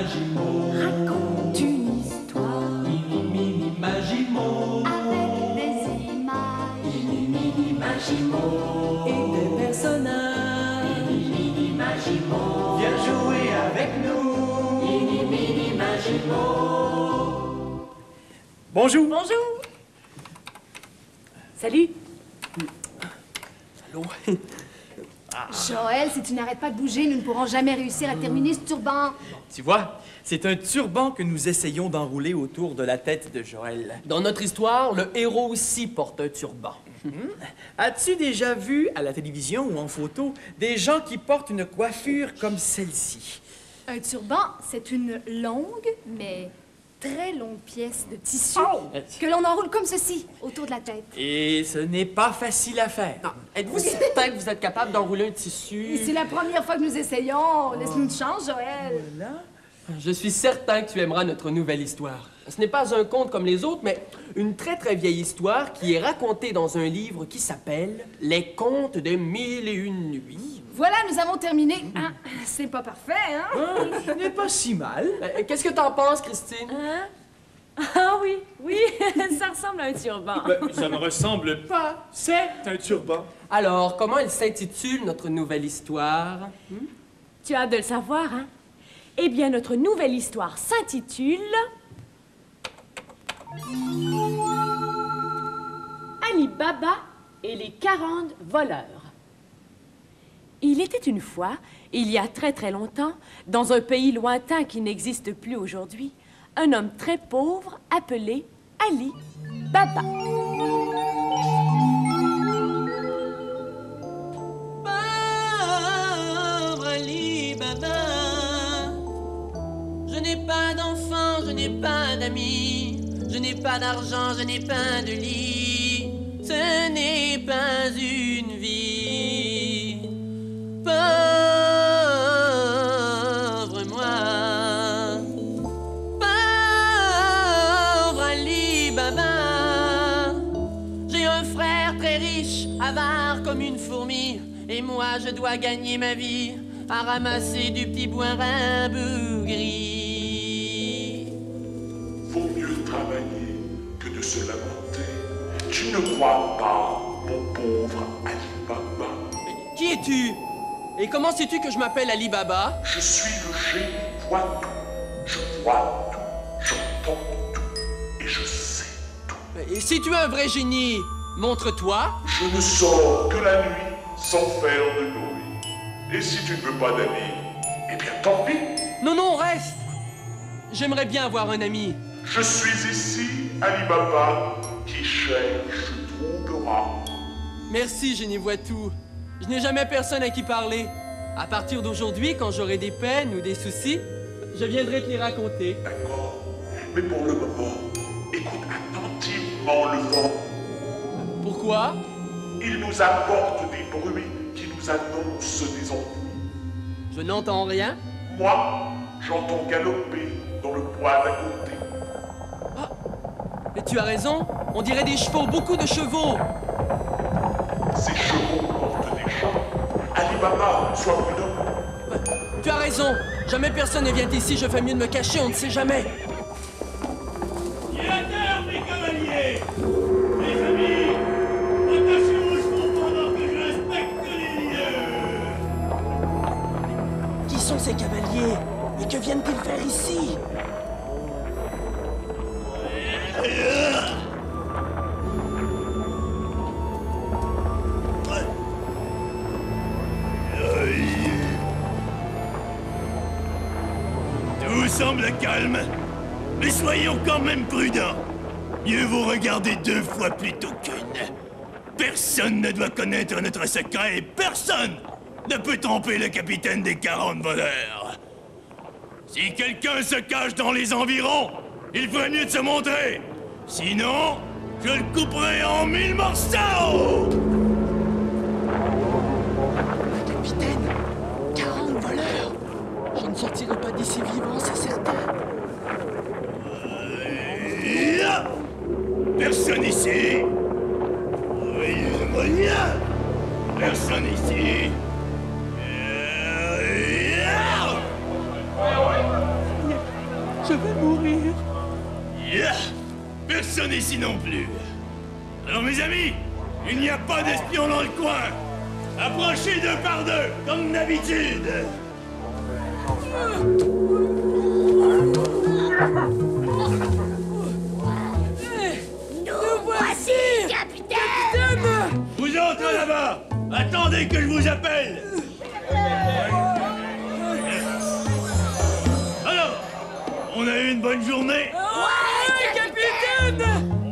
Magimo. Raconte une histoire. Mini, mini, Magimo. Avec des images. Mini, mini, Magimo. Et des personnages. Mini, mini, Magimo. Viens jouer avec nous. Mini, mini, Magimo. Bonjour. Bonjour. Salut. Allô? Joël, si tu n'arrêtes pas de bouger, nous ne pourrons jamais réussir à terminer ce turban. Tu vois, c'est un turban que nous essayons d'enrouler autour de la tête de Joël. Dans notre histoire, le héros aussi porte un turban. As-tu déjà vu à la télévision ou en photo des gens qui portent une coiffure comme celle-ci? Un turban, c'est une longue, mais très longue pièce de tissu que l'on enroule comme ceci, autour de la tête. Et ce n'est pas facile à faire. Êtes-vous certain que vous êtes capable d'enrouler un tissu? C'est la première fois que nous essayons. Laisse-nous une chance, Joël. Voilà. Je suis certain que tu aimeras notre nouvelle histoire. Ce n'est pas un conte comme les autres, mais une très très vieille histoire qui est racontée dans un livre qui s'appelle Les Contes de Mille et une Nuits. Voilà, nous avons terminé. Hein? C'est pas parfait, hein? Ce n'est pas si mal. Qu'est-ce que t'en penses, Christine? Ah oui, oui, ça ressemble à un turban. Ça ne ressemble pas. C'est un turban. Alors, comment elle s'intitule, notre nouvelle histoire? Tu as hâte de le savoir, hein? Eh bien, notre nouvelle histoire s'intitule... Ali Baba et les 40 voleurs. Il était une fois, il y a très très longtemps, dans un pays lointain qui n'existe plus aujourd'hui, un homme très pauvre appelé Ali Baba. Pauvre Ali Baba, je n'ai pas d'enfant, je n'ai pas d'amis, je n'ai pas d'argent, je n'ai pas de lit, ce n'est pas une vie. Pauvre moi, pauvre Ali Baba, j'ai un frère très riche, avare comme une fourmi, et moi je dois gagner ma vie à ramasser du petit bois rabougri. Vaut mieux travailler que de se lamenter. Tu ne crois pas, mon pauvre Ali Baba? Qui es-tu? Et comment sais-tu que je m'appelle Ali Baba? Je suis le génie vois-tout. Je vois tout, j'entends tout, et je sais tout. Et si tu es un vrai génie, montre-toi. Je ne sors que la nuit sans faire de bruit. Et si tu ne veux pas d'amis, eh bien tant pis. Non, non, reste. J'aimerais bien avoir un ami. Je suis ici, Ali Baba, qui cherche trouvera. Merci, génie vois-tout. Je n'ai jamais personne à qui parler. À partir d'aujourd'hui, quand j'aurai des peines ou des soucis, je viendrai te les raconter. D'accord. Mais pour le moment, écoute attentivement le vent. Pourquoi? Il nous apporte des bruits qui nous annoncent des ennuis. Je n'entends rien. Moi, j'entends galoper dans le bois d'à côté. Ah, mais tu as raison. On dirait des chevaux, beaucoup de chevaux. Ces chevaux portent des chats. Ali Baba, sois prudent. Tu as raison. Jamais personne ne vient ici. Je fais mieux de me cacher. On ne sait jamais. Pied à terre, mes cavaliers! Mes amis, attachez-vous aux chevaux pendant que je respecte les lieux! Qui sont ces cavaliers? Et que viennent-ils faire ici? Tout semble calme, mais soyons quand même prudents. Mieux vaut regarder 2 fois plutôt qu'une. Personne ne doit connaître notre secret et personne ne peut tromper le capitaine des 40 voleurs. Si quelqu'un se cache dans les environs, il ferait mieux de se montrer. Sinon, je le couperai en 1000 morceaux! Capitaine, 40 voleurs. Je ne sortirai pas d'ici vivant, c'est certain. Personne ici! Personne ici! personne ici non plus. Alors mes amis, il n'y a pas d'espions dans le coin. Approchez deux par deux, comme d'habitude. Nous voici, capitaine! Vous autres là-bas, attendez que je vous appelle. Alors, on a eu une bonne journée? Ouais, capitaine!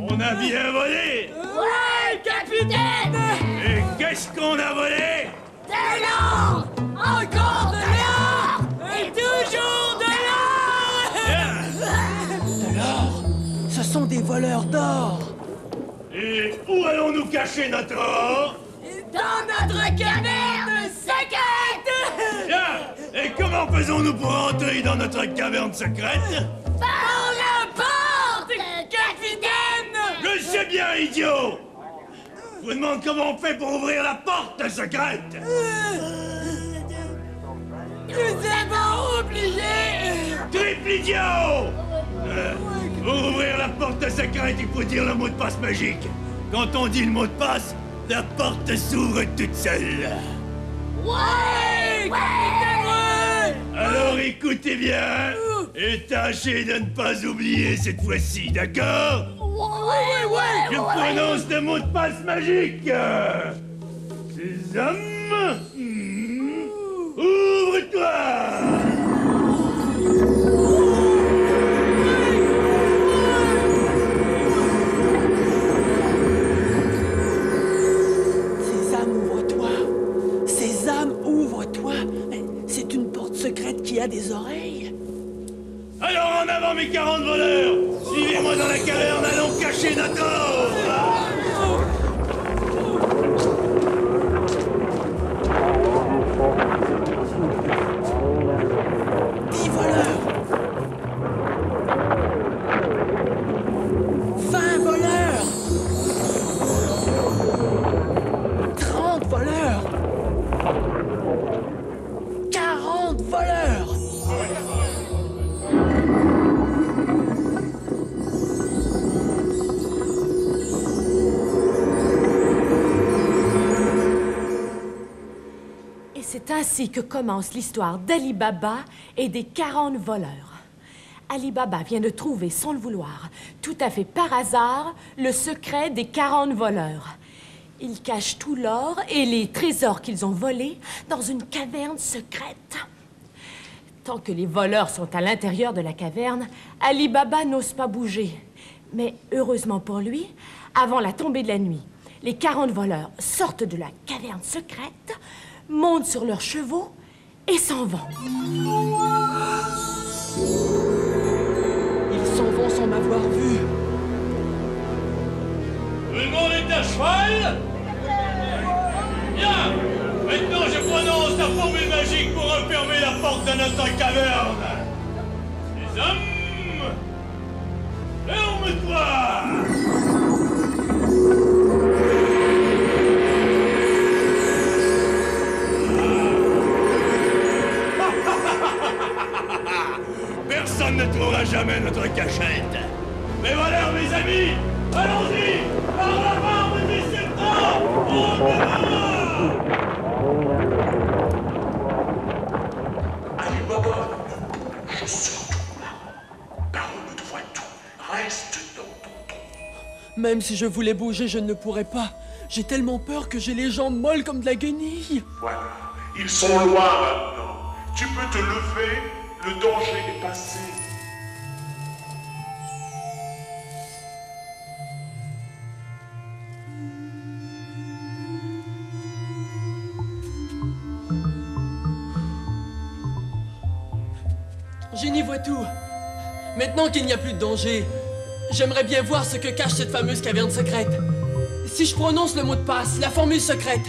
On a bien volé? Ouais, capitaine! Et qu'est-ce qu'on a volé? De l'or! Encore de l'or! Et toujours de l'or! De l'or? Ce sont des voleurs d'or. Et où allons-nous cacher notre or? Dans notre caverne secrète! Bien! Et comment faisons-nous pour entrer dans notre caverne secrète? Par la porte, capitaine! Je sais bien, idiot! Je vous demande comment on fait pour ouvrir la porte secrète! Nous avons oublié! Triple idiot! Pour ouvrir la porte secrète, il faut dire le mot de passe magique. Quand on dit le mot de passe, la porte s'ouvre toute seule. Ouais! Capitaine, ouais! Alors écoutez bien et tâchez de ne pas oublier cette fois-ci, d'accord? Je prononce le mot de passe magique. Ces hommes, ouvre-toi! Sésame, ouvre-toi! Mais c'est une porte secrète qui a des oreilles. Alors en avant mes 40 voleurs! Suivez-moi dans la caverne, allons cacher notre or! 10 voleurs! 20 voleurs! 30 voleurs! 40 voleurs! Et c'est ainsi que commence l'histoire d'Ali Baba et des 40 voleurs. Ali Baba vient de trouver, sans le vouloir, tout à fait par hasard, le secret des 40 voleurs. Ils cachent tout l'or et les trésors qu'ils ont volés dans une caverne secrète. Tant que les voleurs sont à l'intérieur de la caverne, Ali Baba n'ose pas bouger. Mais heureusement pour lui, avant la tombée de la nuit, les 40 voleurs sortent de la caverne secrète, montent sur leurs chevaux et s'en vont. Ils s'en vont sans m'avoir vu. Tout le monde est à cheval? Bien! Maintenant, je prononce la formule magique pour refermer la porte de notre caverne. Les hommes, ferme-toi! Personne ne trouvera jamais notre cachette. Mais voilà, mes amis, allons-y! Par la barbe des serpents! On Ali Baba, je surtout pas. Personne ne te voit tout. Reste dans ton trou. Même si je voulais bouger, je ne pourrais pas. J'ai tellement peur que j'ai les jambes molles comme de la guenille. Voilà, ils sont loin maintenant. Tu peux te lever, le danger est passé. Génie voit tout. Maintenant qu'il n'y a plus de danger, j'aimerais bien voir ce que cache cette fameuse caverne secrète. Si je prononce le mot de passe, la formule secrète,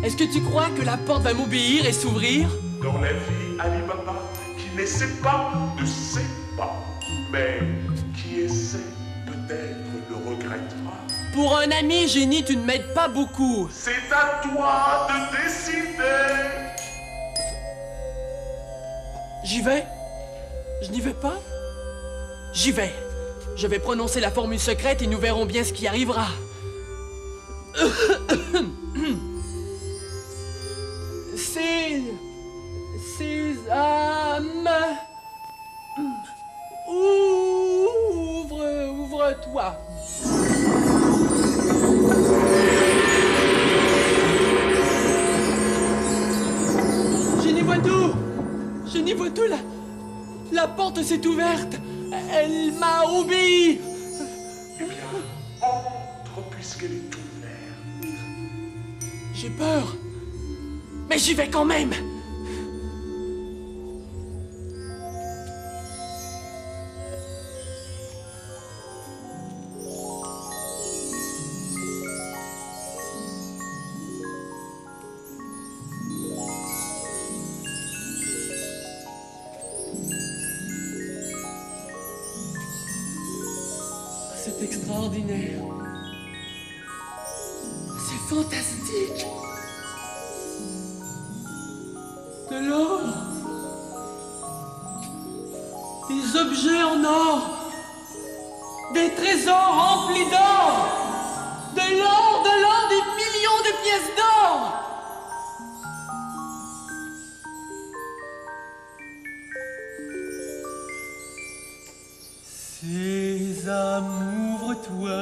est-ce que tu crois que la porte va m'obéir et s'ouvrir? Dans la vie, Ali Baba, qui n'essaie pas ne sait pas. Mais qui essaie peut-être le regrettera. Pour un ami, Génie, tu ne m'aides pas beaucoup. C'est à toi de décider. J'y vais? Je n'y vais pas? J'y vais. Je vais prononcer la formule secrète et nous verrons bien ce qui arrivera. Sésame, ouvre-toi. Je n'y vois tout. Je n'y vois tout. La porte s'est ouverte. Elle m'a obéi. Eh bien, entre puisqu'elle est ouverte. J'ai peur. Mais j'y vais quand même. C'est extraordinaire. C'est fantastique. De l'or. Des objets en or. Des trésors remplis d'or. De l'or, des millions de pièces d'or. Sésame, ouvre-toi,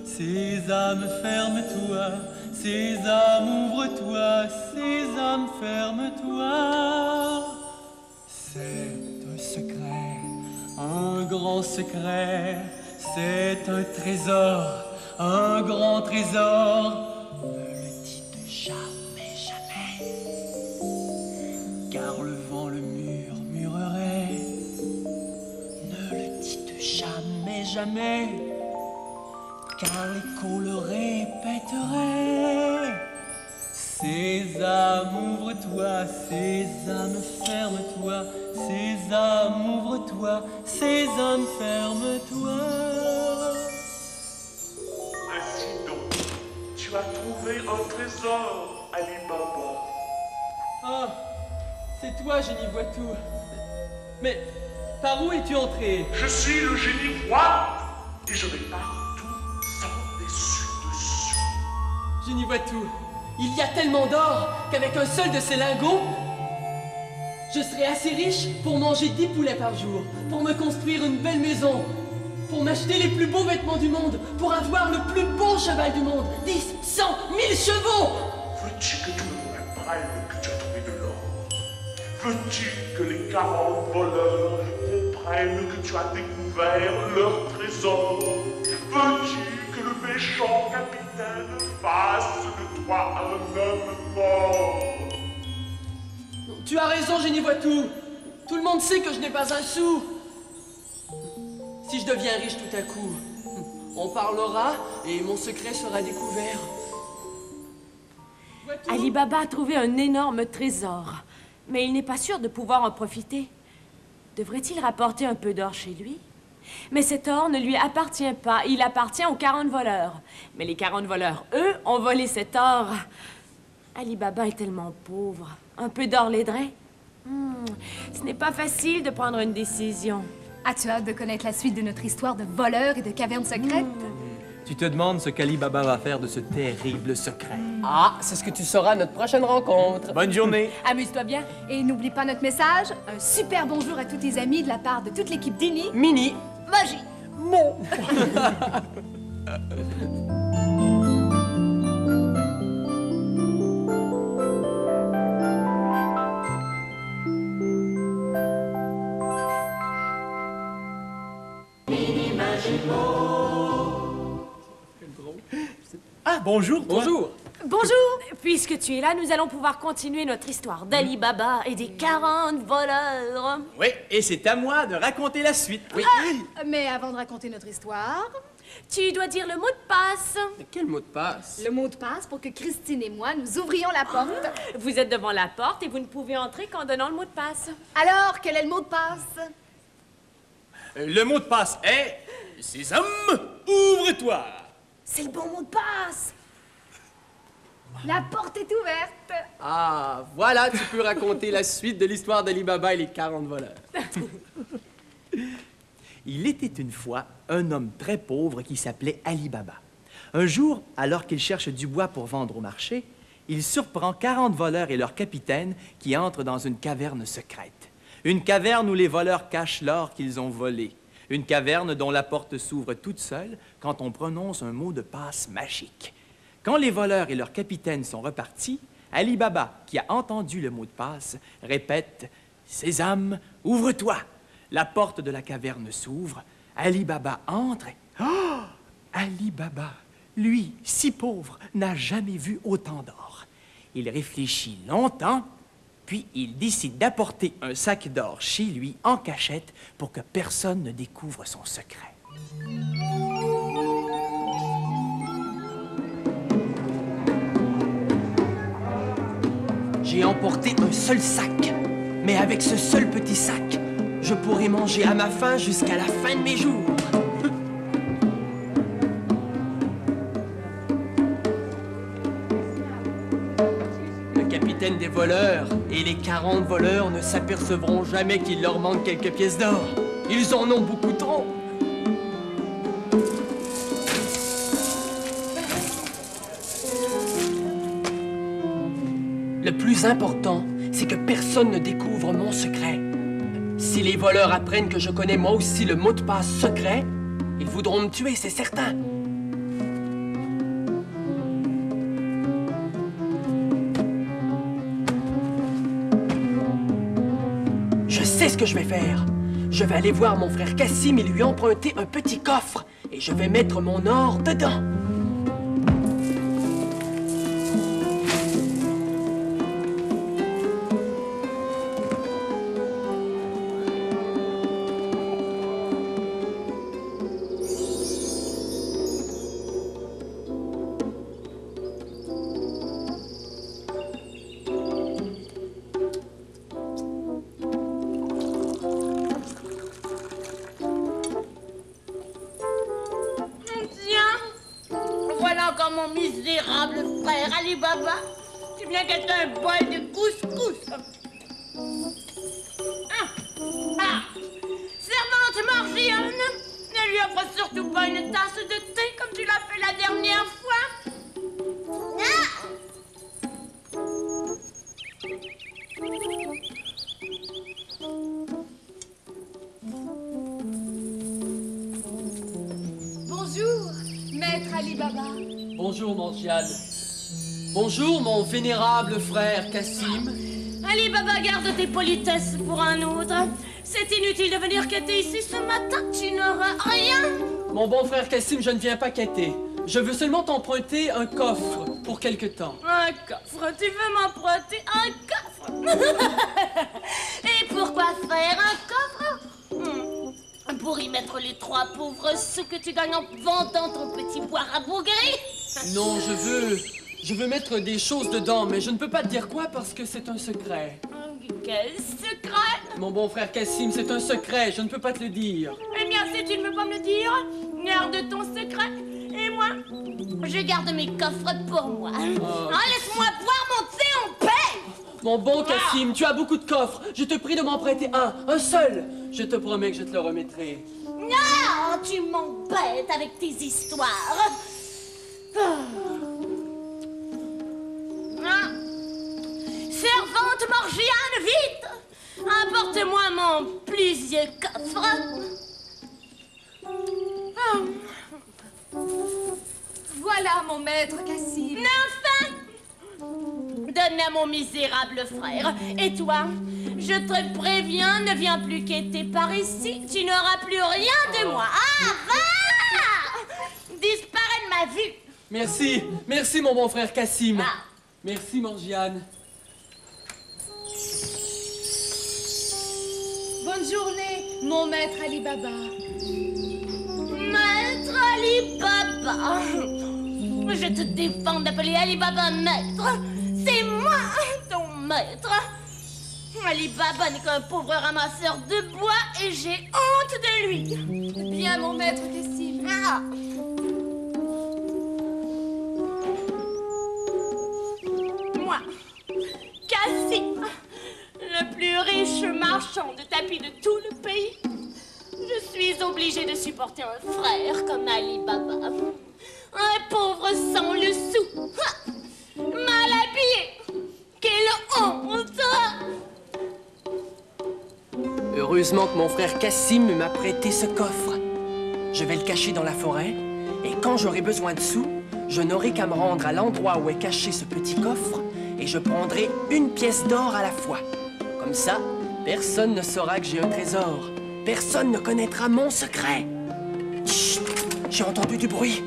Sésame, ferme-toi, Sésame, ouvre-toi, Sésame, ferme-toi. C'est un secret, un grand secret, c'est un trésor, un grand trésor. Ne le dites jamais, jamais, car le vent le murmurerait. Ne le dites jamais, jamais, car l'écho le répéterait. Sésame, ouvre-toi, Sésame, ferme-toi, Sésame, ouvre-toi, Sésame, ferme-toi. Ainsi donc, tu as trouvé un trésor, Ali Baba. Ah, c'est toi, Génie vois tout. Mais par où es-tu entré? Je suis le génie roi et je vais partout sans dessus. Génie vois tout. Il y a tellement d'or qu'avec un seul de ces lingots, je serai assez riche pour manger 10 poulets par jour, pour me construire une belle maison, pour m'acheter les plus beaux vêtements du monde, pour avoir le plus beau cheval du monde, 10, 100, 1000 chevaux. Veux-tu que tout le monde apprenne que tu as trouvé de l'or? Veux-tu que les 40 voleurs comprennent que tu as découvert leur trésor? Veux-tu que le méchant capitaine fasse de toi un homme mort? Tu as raison, Génie vois tout. Tout le monde sait que je n'ai pas un sou. Si je deviens riche tout à coup, on parlera et mon secret sera découvert. Vois-tu? Ali Baba a trouvé un énorme trésor, mais il n'est pas sûr de pouvoir en profiter. Devrait-il rapporter un peu d'or chez lui? Mais cet or ne lui appartient pas, il appartient aux 40 voleurs. Mais les 40 voleurs, eux, ont volé cet or. Ali Baba est tellement pauvre. Un peu d'or l'aiderait? Ce n'est pas facile de prendre une décision. As-tu hâte de connaître la suite de notre histoire de voleurs et de cavernes secrètes? Tu te demandes ce qu'Ali Baba va faire de ce terrible secret. Ah, c'est ce que tu sauras à notre prochaine rencontre. Bonne journée. Amuse-toi bien. Et n'oublie pas notre message. Un super bonjour à tous tes amis de la part de toute l'équipe d'Ini. Mini. Magie! Mon. Ah, bonjour, toi. Bonjour. Bonjour! Puisque tu es là, nous allons pouvoir continuer notre histoire d'Ali Baba et des 40 voleurs. Oui, et c'est à moi de raconter la suite. Oui. Mais avant de raconter notre histoire, Tu dois dire le mot de passe. Quel mot de passe? le mot de passe pour que Christine et moi nous ouvrions la porte. Vous êtes devant la porte et vous ne pouvez entrer qu'en donnant le mot de passe. Alors, quel est le mot de passe? Le mot de passe est... Sésame, ouvre-toi. C'est le bon mot de passe! La porte est ouverte! Ah, voilà, tu peux raconter la suite de l'histoire d'Ali Baba et les 40 voleurs. Il était une fois un homme très pauvre qui s'appelait Ali Baba. Un jour, alors qu'il cherche du bois pour vendre au marché, il surprend 40 voleurs et leur capitaine qui entrent dans une caverne secrète. Une caverne où les voleurs cachent l'or qu'ils ont volé. Une caverne dont la porte s'ouvre toute seule quand on prononce un mot de passe magique. Quand les voleurs et leur capitaine sont repartis, Ali Baba, qui a entendu le mot de passe, répète « Sésame, ouvre-toi !» La porte de la caverne s'ouvre, Ali Baba entre et... Oh! Ali Baba, lui, si pauvre, n'a jamais vu autant d'or. Il réfléchit longtemps, puis il décide d'apporter un sac d'or chez lui en cachette pour que personne ne découvre son secret. J'ai emporté un seul sac, mais avec ce seul petit sac, je pourrai manger à ma faim jusqu'à la fin de mes jours. Le capitaine des voleurs et les 40 voleurs ne s'apercevront jamais qu'il leur manque quelques pièces d'or. Ils en ont beaucoup trop. Le plus important, c'est que personne ne découvre mon secret. Si les voleurs apprennent que je connais moi aussi le mot de passe secret, ils voudront me tuer, c'est certain. Je sais ce que je vais faire. Je vais aller voir mon frère Cassim et lui emprunter un petit coffre. Et je vais mettre mon or dedans. Mon misérable frère Ali Baba, tu viens gâter un bol de couscous. Servante Morgiane, ne lui offre surtout pas une tasse de thé comme tu l'as fait la dernière fois. Bonjour, maître Ali Baba. Bonjour, Morgiane. Bonjour, mon vénérable frère Cassim. Ali Baba, garde tes politesses pour un autre. C'est inutile de venir quêter ici ce matin, tu n'auras rien. Mon bon frère Cassim, je ne viens pas quêter. Je veux seulement t'emprunter un coffre pour quelque temps. Un coffre? Tu veux m'emprunter un coffre? Et pourquoi faire un coffre? Pour y mettre les 3 pauvres sous que tu gagnes en vendant ton petit bois rabougri? Non, je veux mettre des choses dedans, mais je ne peux pas te dire quoi parce que c'est un secret. Quel secret? Mon bon frère Cassim, c'est un secret, je ne peux pas te le dire. Eh bien, si tu ne veux pas me le dire, garde ton secret. Et moi, je garde mes coffres pour moi. Laisse-moi boire mon thé en paix. Mon bon Cassim, tu as beaucoup de coffres. Je te prie de m'en prêter un seul. Je te promets que je te le remettrai. Non, tu m'embêtes avec tes histoires. Servante Morgiane, vite! Apporte-moi mon plus vieux coffre. Voilà mon maître Cassim. Enfin! Donne à mon misérable frère. Et toi, je te préviens, ne viens plus quêter par ici. Tu n'auras plus rien de moi. Va! Disparais de ma vue. Merci mon bon frère Cassim. Merci Morgiane. Bonne journée, mon maître Ali Baba. Maître Ali Baba. Je te défends d'appeler Ali Baba maître. C'est moi, ton maître. Ali Baba n'est qu'un pauvre ramasseur de bois et j'ai honte de lui. Bien, mon maître Cassim. Moi, Cassim, le plus riche marchand de tapis de tout le pays. Je suis obligée de supporter un frère comme Ali Baba. Un pauvre sans le sou. Ha! Mal habillé. Quelle honte! Heureusement que mon frère Cassim m'a prêté ce coffre. Je vais le cacher dans la forêt, et quand j'aurai besoin de sous, je n'aurai qu'à me rendre à l'endroit où est caché ce petit coffre, et je prendrai une pièce d'or à la fois. Comme ça, personne ne saura que j'ai un trésor. Personne ne connaîtra mon secret. Chut! J'ai entendu du bruit.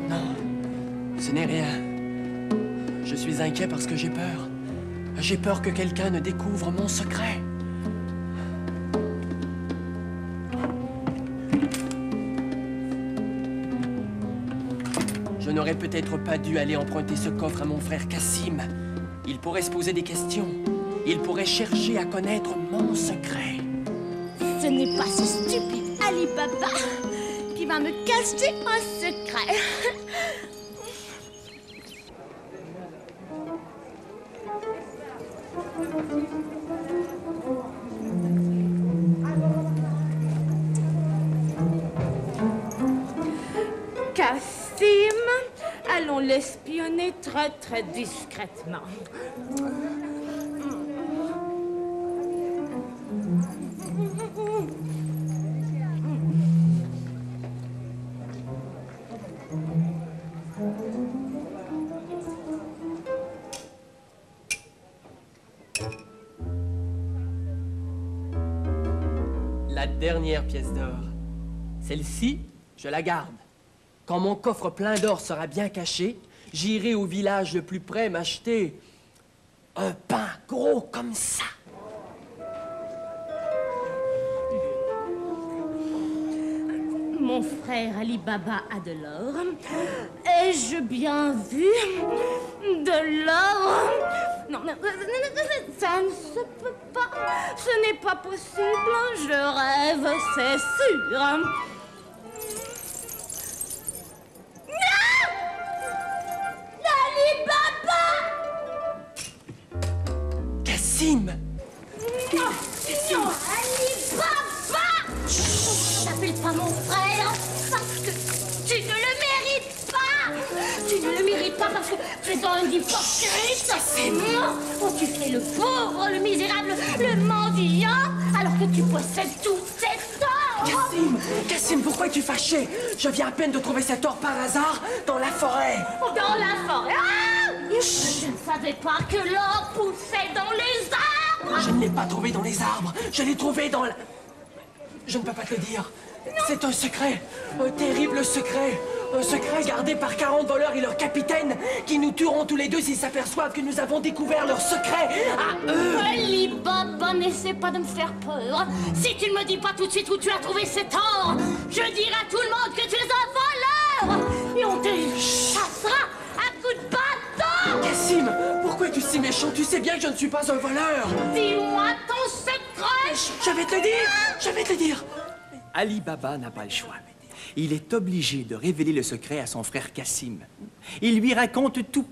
Non, ce n'est rien. Je suis inquiet parce que j'ai peur. J'ai peur que quelqu'un ne découvre mon secret. Je n'aurais peut-être pas dû aller emprunter ce coffre à mon frère Cassim. Il pourrait se poser des questions. Il pourrait chercher à connaître mon secret. Ce n'est pas ce stupide Ali Baba qui va me cacher un secret. Cassim, allons l'espionner très très discrètement. La dernière pièce d'or. Celle-ci, je la garde. Quand mon coffre plein d'or sera bien caché, j'irai au village le plus près m'acheter un pain gros comme ça. Mon frère Ali Baba a de l'or. Ai-je bien vu de l'or? Non, ça ne se peut pas. Ce n'est pas possible. Je rêve, c'est sûr. Ali Baba! Cassim! Non, Ali Baba! N'appelle pas mon frère parce que tu ne le mérites pas! Tu ne le mérites pas parce que tu es un hypocrite! Non! Oh, tu fais le pauvre, le misérable, le mendiant, alors que tu possèdes tout cet or! Cassim! Cassim, pourquoi es-tu fâché? Je viens à peine de trouver cet or par hasard dans la forêt! Dans la forêt? Ah! Je ne savais pas que l'or poussait dans les arbres! Je ne l'ai pas trouvé dans les arbres, je l'ai trouvé dans la... Je ne peux pas te le dire. C'est un secret, un terrible secret. Un secret gardé par 40 voleurs et leur capitaine qui nous tueront tous les deux s'ils s'aperçoivent que nous avons découvert leur secret à eux. Ali Baba, n'essaie pas de me faire peur. Si tu ne me dis pas tout de suite où tu as trouvé cet or, je dirai à tout le monde que tu es un voleur. Et on te chassera à coups de bâton. Cassim, pourquoi es-tu si méchant? Tu sais bien que je ne suis pas un voleur. Dis-moi ton secret. Je vais te le dire, je vais te le dire. Ali Baba n'a pas le choix. Il est obligé de révéler le secret à son frère Cassim. Il lui raconte tout.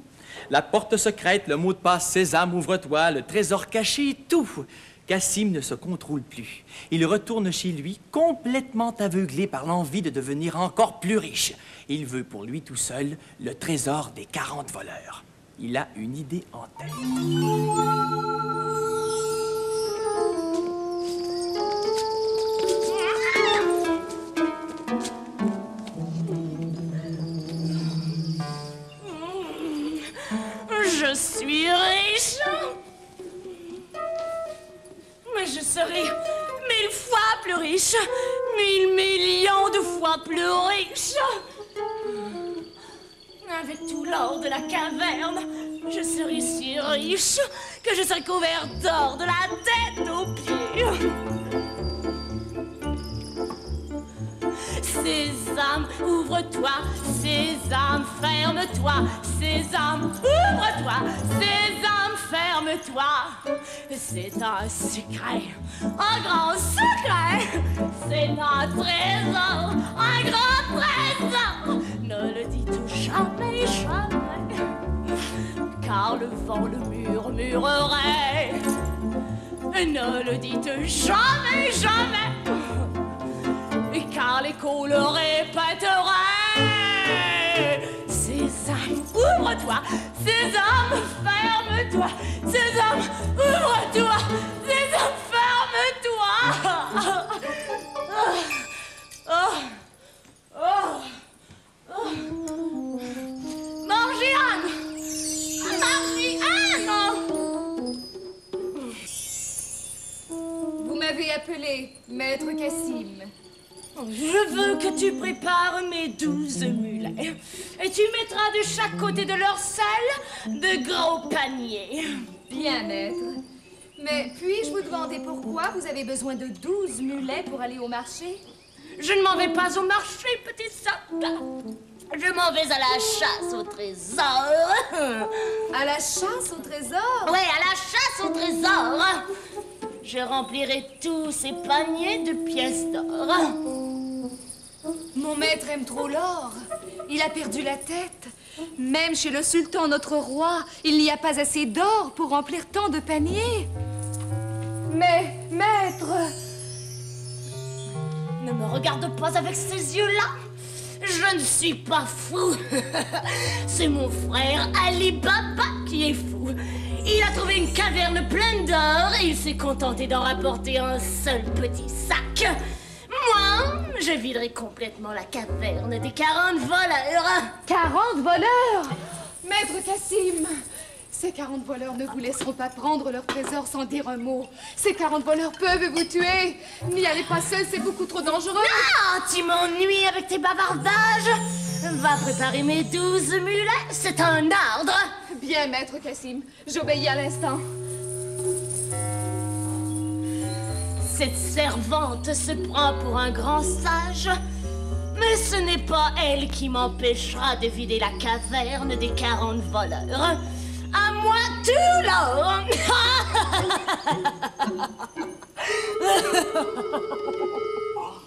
La porte secrète, le mot de passe Sésame, ouvre-toi, le trésor caché, tout. Cassim ne se contrôle plus. Il retourne chez lui complètement aveuglé par l'envie de devenir encore plus riche. Il veut pour lui tout seul le trésor des 40 voleurs. Il a une idée en tête. Je suis riche. Mais je serai 1000 fois plus riche. 1000 millions de fois plus riche. Avec tout l'or de la caverne, je serai si riche que je serai couvert d'or de la tête aux pieds. Sésame, ouvre-toi, Sésame, ferme-toi, Sésame, ouvre-toi, Sésame, ferme-toi. C'est un secret, un grand secret, c'est un trésor, un grand trésor. Ne le dis-tu jamais, jamais, car le vent le murmurerait. Ne le dites jamais, jamais, car l'écho le répéterait. Sésame, ouvre-toi, Sésame, ferme-toi, Sésame, ouvre-toi, Sésame, ferme-toi. Morgiane! Morgiane! Vous m'avez appelé, Maître Cassim. Je veux que tu prépares mes 12 mulets et tu mettras de chaque côté de leur selle de gros paniers. Bien, Maître. Mais puis-je vous demander pourquoi vous avez besoin de 12 mulets pour aller au marché? Je ne m'en vais pas au marché, petit soldat. Je m'en vais à la chasse au trésor. À la chasse au trésor? Oui, à la chasse au trésor. Je remplirai tous ces paniers de pièces d'or. Mon maître aime trop l'or. Il a perdu la tête. Même chez le sultan, notre roi, il n'y a pas assez d'or pour remplir tant de paniers. Mais, maître... Ne me regarde pas avec ces yeux-là. Je ne suis pas fou. C'est mon frère Ali Baba qui est fou. Il a trouvé une caverne pleine d'or et il s'est contenté d'en rapporter un seul petit sac. Moi, je viderai complètement la caverne des 40 voleurs. 40 voleurs? Maître Cassim, ces 40 voleurs ne vous laisseront pas prendre leur trésor sans dire un mot. Ces 40 voleurs peuvent vous tuer. N'y allez pas seul, c'est beaucoup trop dangereux. Ah, tu m'ennuies avec tes bavardages. Va préparer mes 12 mulets, c'est un ordre. Bien, Maître Cassim, j'obéis à l'instant. Cette servante se prend pour un grand sage, mais ce n'est pas elle qui m'empêchera de vider la caverne des 40 voleurs. À moi tout l'or.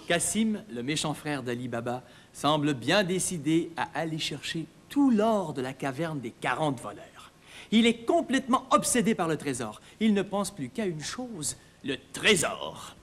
Cassim, le méchant frère d'Ali Baba, semble bien décidé à aller chercher tout l'or de la caverne des 40 voleurs. Il est complètement obsédé par le trésor. Il ne pense plus qu'à une chose, le trésor.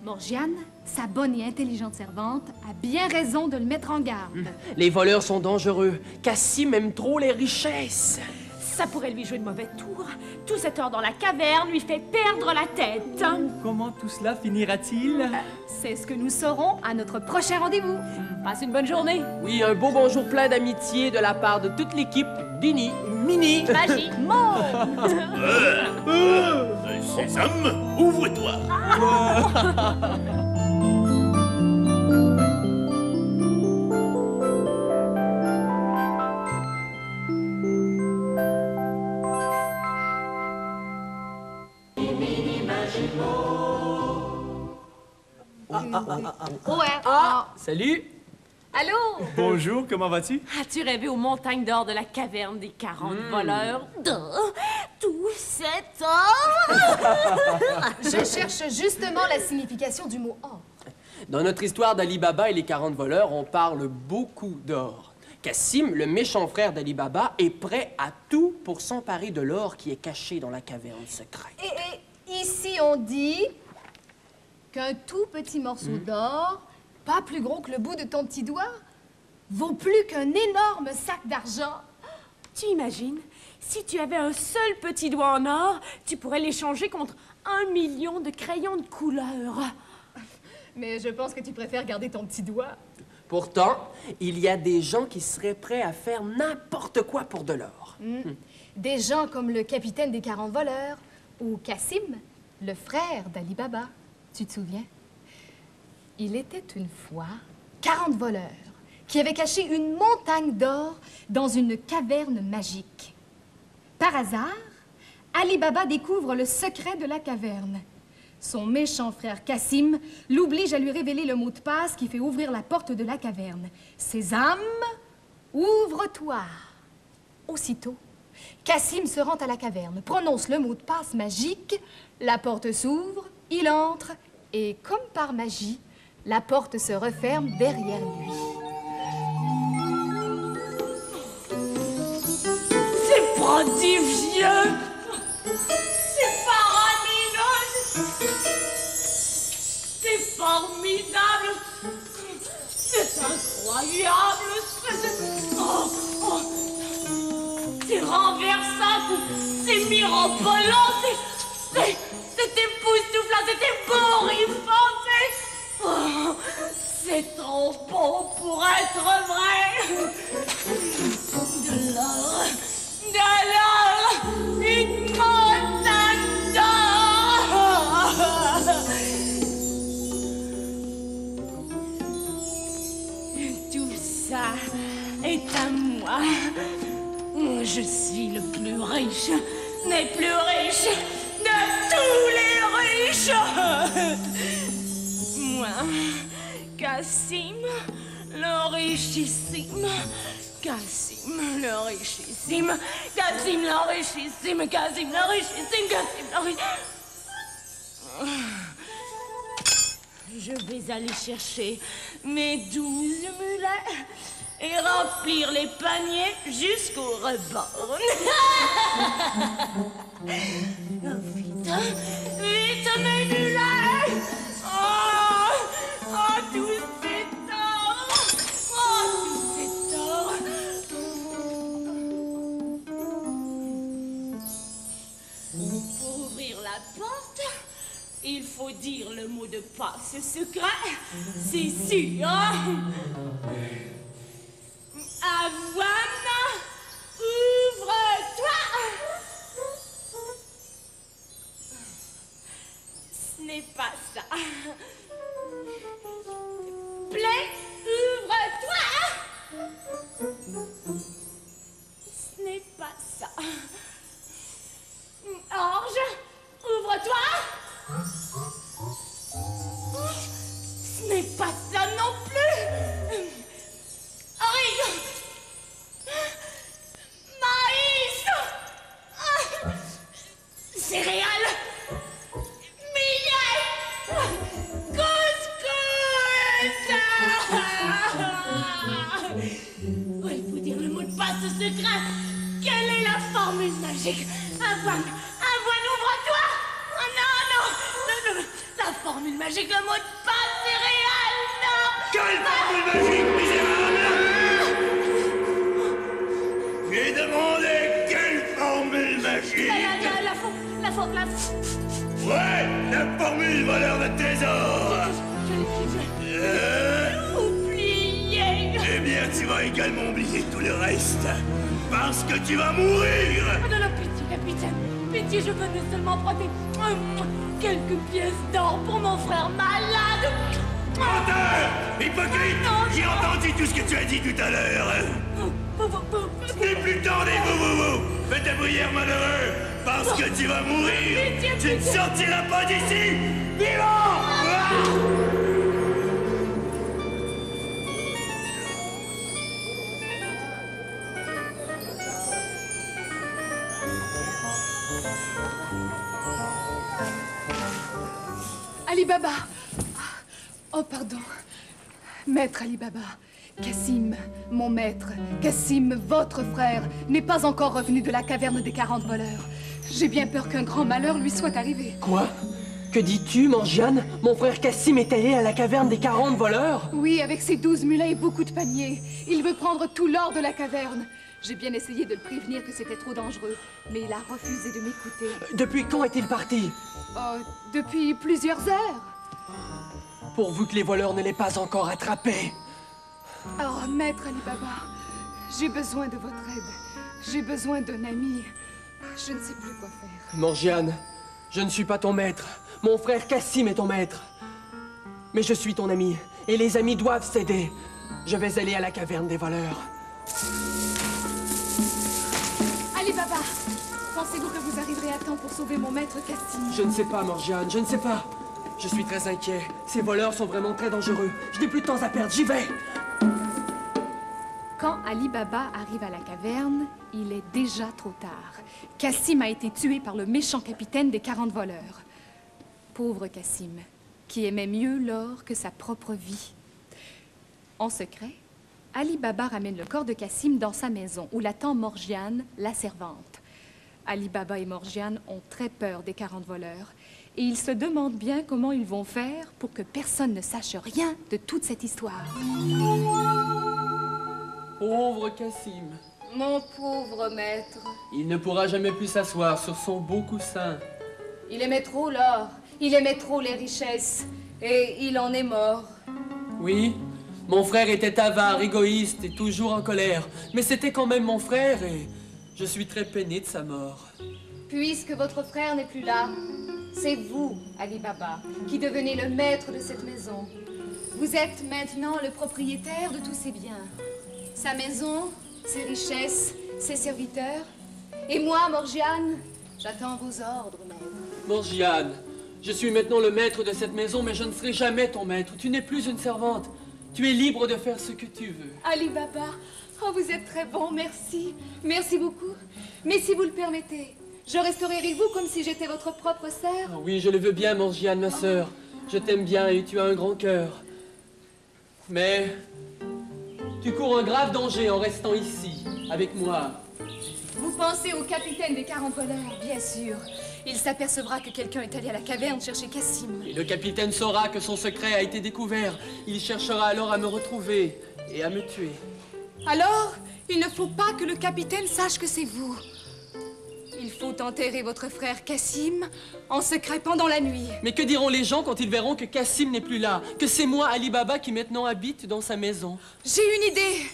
Morgiane, sa bonne et intelligente servante, a bien raison de le mettre en garde. Les voleurs sont dangereux. Cassim aime trop les richesses. Ça pourrait lui jouer de mauvais tours. Tout cet or dans la caverne lui fait perdre la tête. Comment tout cela finira-t-il? C'est ce que nous saurons à notre prochain rendez-vous. Passe une bonne journée. Oui, un beau bonjour plein d'amitié de la part de toute l'équipe d'Ini, Mini. Magie. Sésame, ouvre-toi. Salut. Allô? Bonjour, comment vas-tu? As-tu rêvé aux montagnes d'or de la caverne des 40 voleurs? Tout cet or. Je cherche justement la signification du mot or. Dans notre histoire d'Ali Baba et les 40 voleurs, on parle beaucoup d'or. Cassim, le méchant frère d'Ali Baba, est prêt à tout pour s'emparer de l'or qui est caché dans la caverne secrète. Et ici, on dit qu'un tout petit morceau d'or, pas plus gros que le bout de ton petit doigt, vaut plus qu'un énorme sac d'argent. Tu imagines? Si tu avais un seul petit doigt en or, tu pourrais l'échanger contre 1 million de crayons de couleur. Mais je pense que tu préfères garder ton petit doigt. Pourtant, il y a des gens qui seraient prêts à faire n'importe quoi pour de l'or. Des gens comme le capitaine des 40 voleurs ou Cassim, le frère d'Ali Baba. Tu te souviens? Il était une fois 40 voleurs qui avaient caché une montagne d'or dans une caverne magique. Par hasard, Ali Baba découvre le secret de la caverne. Son méchant frère Cassim l'oblige à lui révéler le mot de passe qui fait ouvrir la porte de la caverne. Sésame, ouvre-toi. Aussitôt, Cassim se rend à la caverne, prononce le mot de passe magique, la porte s'ouvre, il entre, et comme par magie, la porte se referme derrière lui. C'est bandit vieux! C'est faramineux! C'est formidable! C'est incroyable! C'est renversant! C'est mirobolant! C'est époustouflant! C'est ébouriffant! C'est trop beau pour être vrai! De l'or! Une montagne d'or! Tout ça est à moi. Je suis le plus riche des plus riches de tous les riches. Moi, Cassim, le richissime. Cassim, le richissime. Cassim, le richissime. Cassim, le richissime. Cassim, le richissime. Je vais aller chercher mes 12 mulets et remplir les paniers jusqu'au rebord. Vite, vite mes mulets! Oh, tout c'est or! Oh, tout c'est or! Pour ouvrir la porte, il faut dire le mot de passe secret, c'est sûr. Avoine, ouvre-toi. Ce n'est pas ça. Plaie, ouvre-toi. Ce n'est pas ça. Orge, ouvre-toi. Ce n'est pas ça non plus. Riz. Maïs. Céréales. Millet. Couscous. Oh, il faut dire le mot de passe secret. Quelle est la formule magique? Avoine, ouvre-toi. Oh non, la formule magique, le mot de passe céréales, non. Quelle formule magique, misérable? J'ai demandé quelle formule magique? La Ouais, la formule voleur de trésor. Je l'ai oublié. Eh bien, tu vas également oublier tout le reste. Parce que tu vas mourir. Non, pitié, capitaine. Pitié, je venais seulement prêter quelques pièces d'or pour mon frère malade. Menteur! Hypocrite! J'ai entendu tout ce que tu as dit tout à l'heure. Ce n'est plus temps des vous. Fais ta prière, malheureux, parce que tu vas mourir. Tu ne sortiras pas d'ici vivant. Ali Baba. Oh, pardon. Maître Ali Baba. Cassim, mon maître, Cassim, votre frère, n'est pas encore revenu de la caverne des 40 voleurs. J'ai bien peur qu'un grand malheur lui soit arrivé. Quoi? Que dis-tu, Morgiane? Mon frère Cassim est allé à la caverne des 40 voleurs? Oui, avec ses 12 mulets et beaucoup de paniers. Il veut prendre tout l'or de la caverne. J'ai bien essayé de le prévenir que c'était trop dangereux, mais il a refusé de m'écouter. Depuis quand est-il parti? Oh, depuis plusieurs heures. Pourvu que les voleurs ne l'aient pas encore attrapé. Oh, maître Ali Baba, j'ai besoin de votre aide. J'ai besoin d'un ami. Je ne sais plus quoi faire. Morgiane, je ne suis pas ton maître. Mon frère Cassim est ton maître. Mais je suis ton ami, et les amis doivent s'aider. Je vais aller à la caverne des voleurs. Ali Baba, pensez-vous que vous arriverez à temps pour sauver mon maître Cassim? Je ne sais pas, Morgiane, je ne sais pas. Je suis très inquiet. Ces voleurs sont vraiment très dangereux. Je n'ai plus de temps à perdre, j'y vais. Quand Ali Baba arrive à la caverne, il est déjà trop tard. Cassim a été tué par le méchant capitaine des 40 voleurs. Pauvre Cassim, qui aimait mieux l'or que sa propre vie. En secret, Ali Baba ramène le corps de Cassim dans sa maison, où l'attend Morgiane, la servante. Ali Baba et Morgiane ont très peur des 40 voleurs et ils se demandent bien comment ils vont faire pour que personne ne sache rien de toute cette histoire. Pauvre Cassim. Mon pauvre maître. Il ne pourra jamais plus s'asseoir sur son beau coussin. Il aimait trop l'or, il aimait trop les richesses et il en est mort. Oui, mon frère était avare, égoïste et toujours en colère. Mais c'était quand même mon frère et je suis très peiné de sa mort. Puisque votre frère n'est plus là, c'est vous, Ali Baba, qui devenez le maître de cette maison. Vous êtes maintenant le propriétaire de tous ses biens. Sa maison, ses richesses, ses serviteurs. Et moi, Morgiane, j'attends vos ordres, maître. Morgiane, je suis maintenant le maître de cette maison, mais je ne serai jamais ton maître. Tu n'es plus une servante. Tu es libre de faire ce que tu veux. Ali Baba, oh, vous êtes très bon, merci. Merci beaucoup. Mais si vous le permettez, je resterai avec vous comme si j'étais votre propre sœur. Oh oui, je le veux bien, Morgiane, ma sœur. Je t'aime bien et tu as un grand cœur. Mais tu cours un grave danger en restant ici, avec moi. Vous pensez au capitaine des 40 voleurs, bien sûr. Il s'apercevra que quelqu'un est allé à la caverne chercher Cassim. Et le capitaine saura que son secret a été découvert. Il cherchera alors à me retrouver et à me tuer. Alors, il ne faut pas que le capitaine sache que c'est vous. Il faut enterrer votre frère Cassim en secret pendant la nuit. Mais que diront les gens quand ils verront que Cassim n'est plus là? Que c'est moi, Ali Baba, qui maintenant habite dans sa maison? J'ai une idée.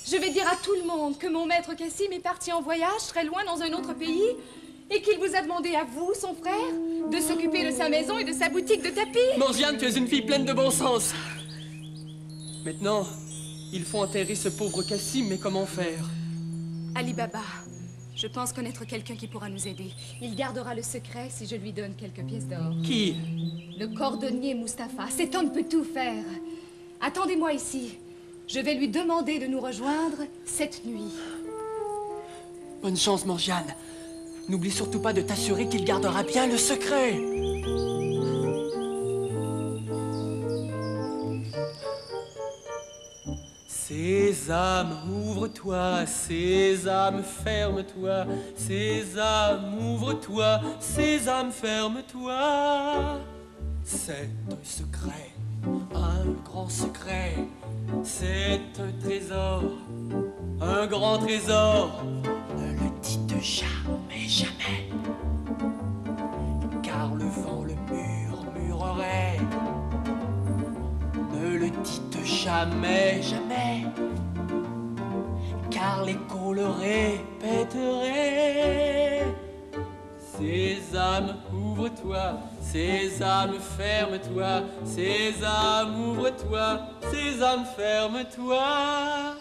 Je vais dire à tout le monde que mon maître Cassim est parti en voyage très loin dans un autre pays et qu'il vous a demandé à vous, son frère, de s'occuper de sa maison et de sa boutique de tapis. Morgiane, tu es une fille pleine de bon sens. Maintenant, il faut enterrer ce pauvre Cassim, mais comment faire? Ali Baba, je pense connaître quelqu'un qui pourra nous aider. Il gardera le secret si je lui donne quelques pièces d'or. Qui? Le cordonnier Mustapha. Cet homme peut tout faire. Attendez-moi ici. Je vais lui demander de nous rejoindre cette nuit. Bonne chance, Morgiane. N'oublie surtout pas de t'assurer qu'il gardera bien le secret. Sésame, ouvre-toi, Sésame, ferme-toi, Sésame, ouvre-toi, Sésame, ferme-toi. C'est un secret, un grand secret, c'est un trésor, un grand trésor. Ne le dites jamais, jamais, car le vent le murmurerait. Ne le dites jamais, jamais, car l'écho le répéterait. Sésame, ouvre-toi, Sésame, ferme-toi, Sésame, ouvre-toi, Sésame, ferme-toi.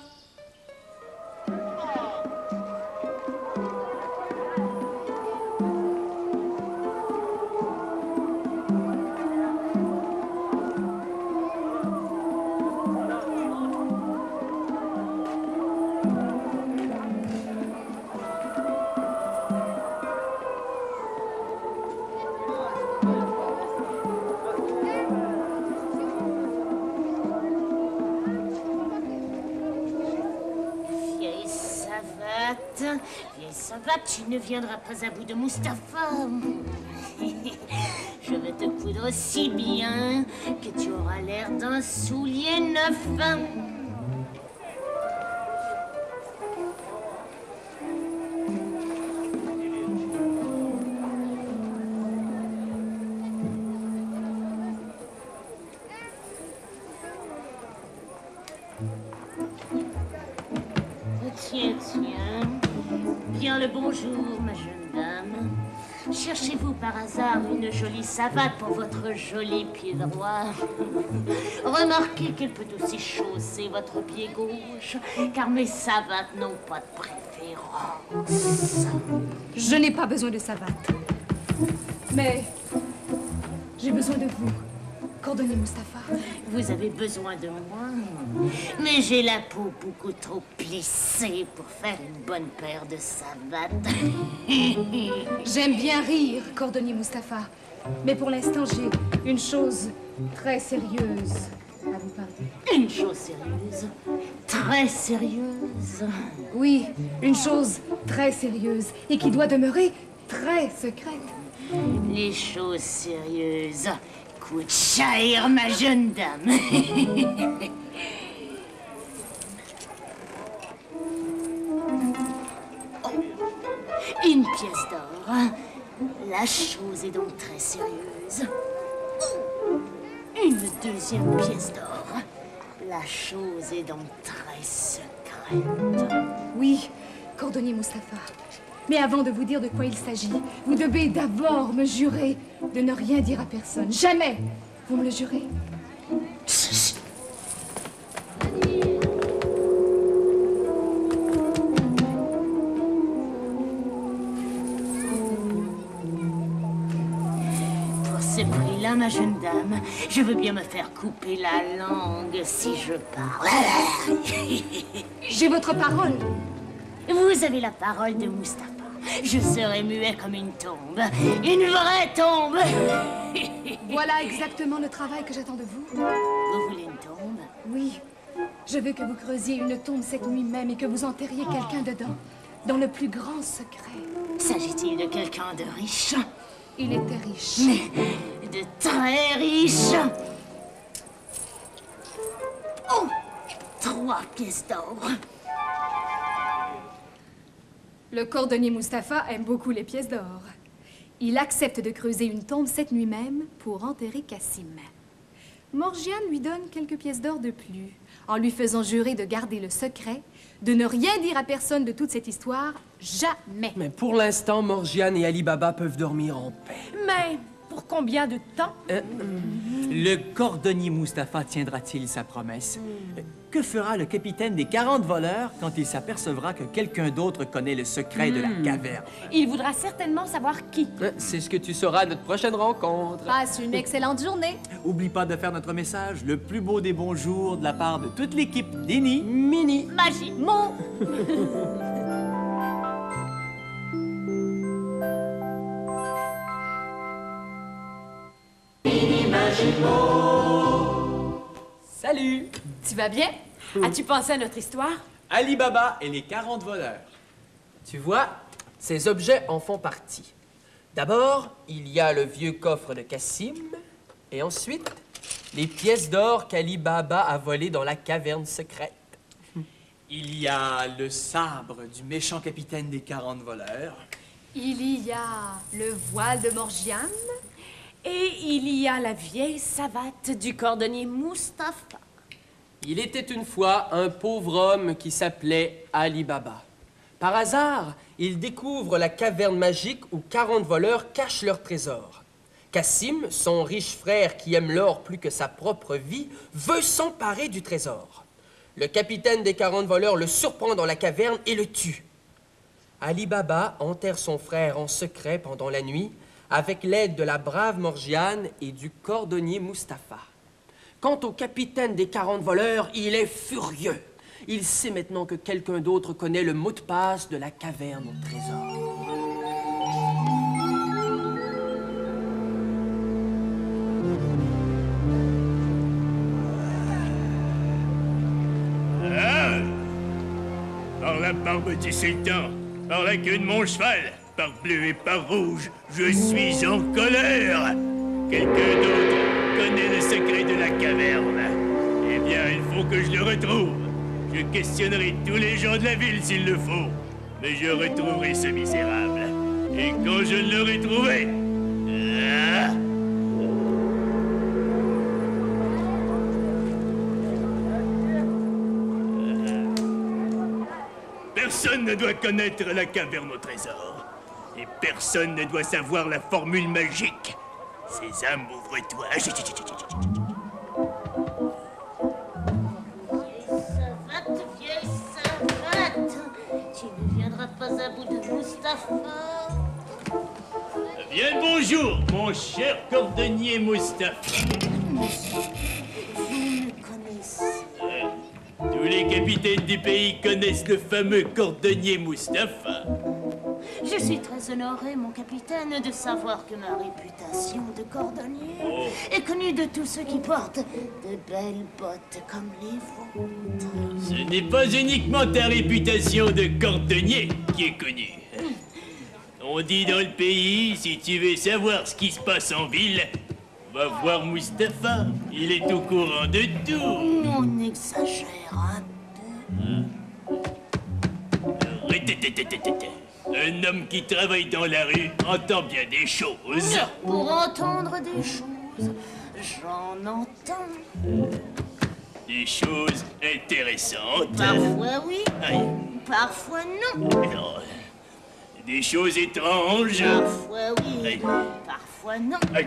Vieille savate, tu ne viendras pas à bout de Mustapha. Je vais te coudre si bien que tu auras l'air d'un soulier neuf. Tiens, tiens. Bien le bonjour, ma jeune dame. Cherchez-vous par hasard une jolie savate pour votre joli pied droit? Remarquez qu'elle peut aussi chausser votre pied gauche, car mes savates n'ont pas de préférence. Je n'ai pas besoin de savate. Mais j'ai besoin de vous, cordonnier Mustapha. Vous avez besoin de moi, mais j'ai la peau beaucoup trop plissée pour faire une bonne paire de savates. J'aime bien rire, cordonnier Mustapha. Mais pour l'instant, j'ai une chose très sérieuse à vous parler. Une chose sérieuse. Très sérieuse. Oui, une chose très sérieuse et qui doit demeurer très secrète. Les choses sérieuses coûtent cher, ma jeune dame. Une pièce d'or. La chose est donc très sérieuse. Une deuxième pièce d'or. La chose est donc très secrète. Oui, cordonnier Mustapha. Mais avant de vous dire de quoi il s'agit, vous devez d'abord me jurer de ne rien dire à personne. Jamais! Vous me le jurez? Pour ce prix-là, ma jeune dame, je veux bien me faire couper la langue si je parle. J'ai votre parole. Vous avez la parole de Mustapha. Je serai muet comme une tombe. Une vraie tombe. Voilà exactement le travail que j'attends de vous. Vous voulez une tombe? Oui. Je veux que vous creusiez une tombe cette nuit même et que vous enterriez quelqu'un dedans, dans le plus grand secret. S'agit-il de quelqu'un de riche? Il était riche. De très riche. Oh! 3 pièces d'or. Le cordonnier Mustapha aime beaucoup les pièces d'or. Il accepte de creuser une tombe cette nuit même pour enterrer Cassim. Morgiane lui donne quelques pièces d'or de plus, en lui faisant jurer de garder le secret, de ne rien dire à personne de toute cette histoire, jamais. Mais pour l'instant, Morgiane et Ali Baba peuvent dormir en paix. Mais pour combien de temps? Le cordonnier Mustapha tiendra-t-il sa promesse? Que fera le capitaine des 40 voleurs quand il s'apercevra que quelqu'un d'autre connaît le secret de la caverne? Il voudra certainement savoir qui. C'est ce que tu sauras à notre prochaine rencontre. Passe une excellente journée. Oublie pas de faire notre message, le plus beau des bonjours, de la part de toute l'équipe d'Ini. Mini. Magie. Mon. Salut. Tu vas bien? As-tu pensé à notre histoire? Ali Baba et les 40 voleurs. Tu vois, ces objets en font partie. D'abord, il y a le vieux coffre de Cassim, et ensuite, les pièces d'or qu'Ali Baba a volées dans la caverne secrète. Il y a le sabre du méchant capitaine des 40 voleurs. Il y a le voile de Morgiane et il y a la vieille savate du cordonnier Mustapha. Il était une fois un pauvre homme qui s'appelait Ali Baba. Par hasard, il découvre la caverne magique où 40 voleurs cachent leur trésor. Cassim, son riche frère qui aime l'or plus que sa propre vie, veut s'emparer du trésor. Le capitaine des 40 voleurs le surprend dans la caverne et le tue. Ali Baba enterre son frère en secret pendant la nuit avec l'aide de la brave Morgiane et du cordonnier Mustapha. Quant au capitaine des 40 voleurs, il est furieux. Il sait maintenant que quelqu'un d'autre connaît le mot de passe de la caverne au trésor. Ah! Par la barbe du sultan, par la queue de mon cheval, par bleu et par rouge, je suis en colère. Quelqu'un d'autre connaît le secret de la caverne. Eh bien, il faut que je le retrouve. Je questionnerai tous les gens de la ville s'il le faut. Mais je retrouverai ce misérable. Et quand je l'aurai trouvé... Ah! Personne ne doit connaître la caverne au trésor. Et personne ne doit savoir la formule magique. Sésame, ouvre-toi. Vieille savate, tu ne viendras pas à bout de Mustapha. Bien le bonjour, mon cher cordonnier Mustapha. Monsieur, vous me connaissez. Tous les capitaines du pays connaissent le fameux cordonnier Mustapha. Je suis très honorée, mon capitaine, de savoir que ma réputation de cordonnier est connue de tous ceux qui portent de belles bottes comme les vôtres. Ce n'est pas uniquement ta réputation de cordonnier qui est connue. On dit dans le pays, si tu veux savoir ce qui se passe en ville, va voir Mustapha. Il est au courant de tout. On exagère un peu. Un homme qui travaille dans la rue entend bien des choses. Pour entendre des choses, j'en entends. Des choses intéressantes. Parfois oui, Aïe. parfois non. Non. Des choses étranges. Parfois oui, Aïe. parfois non. Aïe.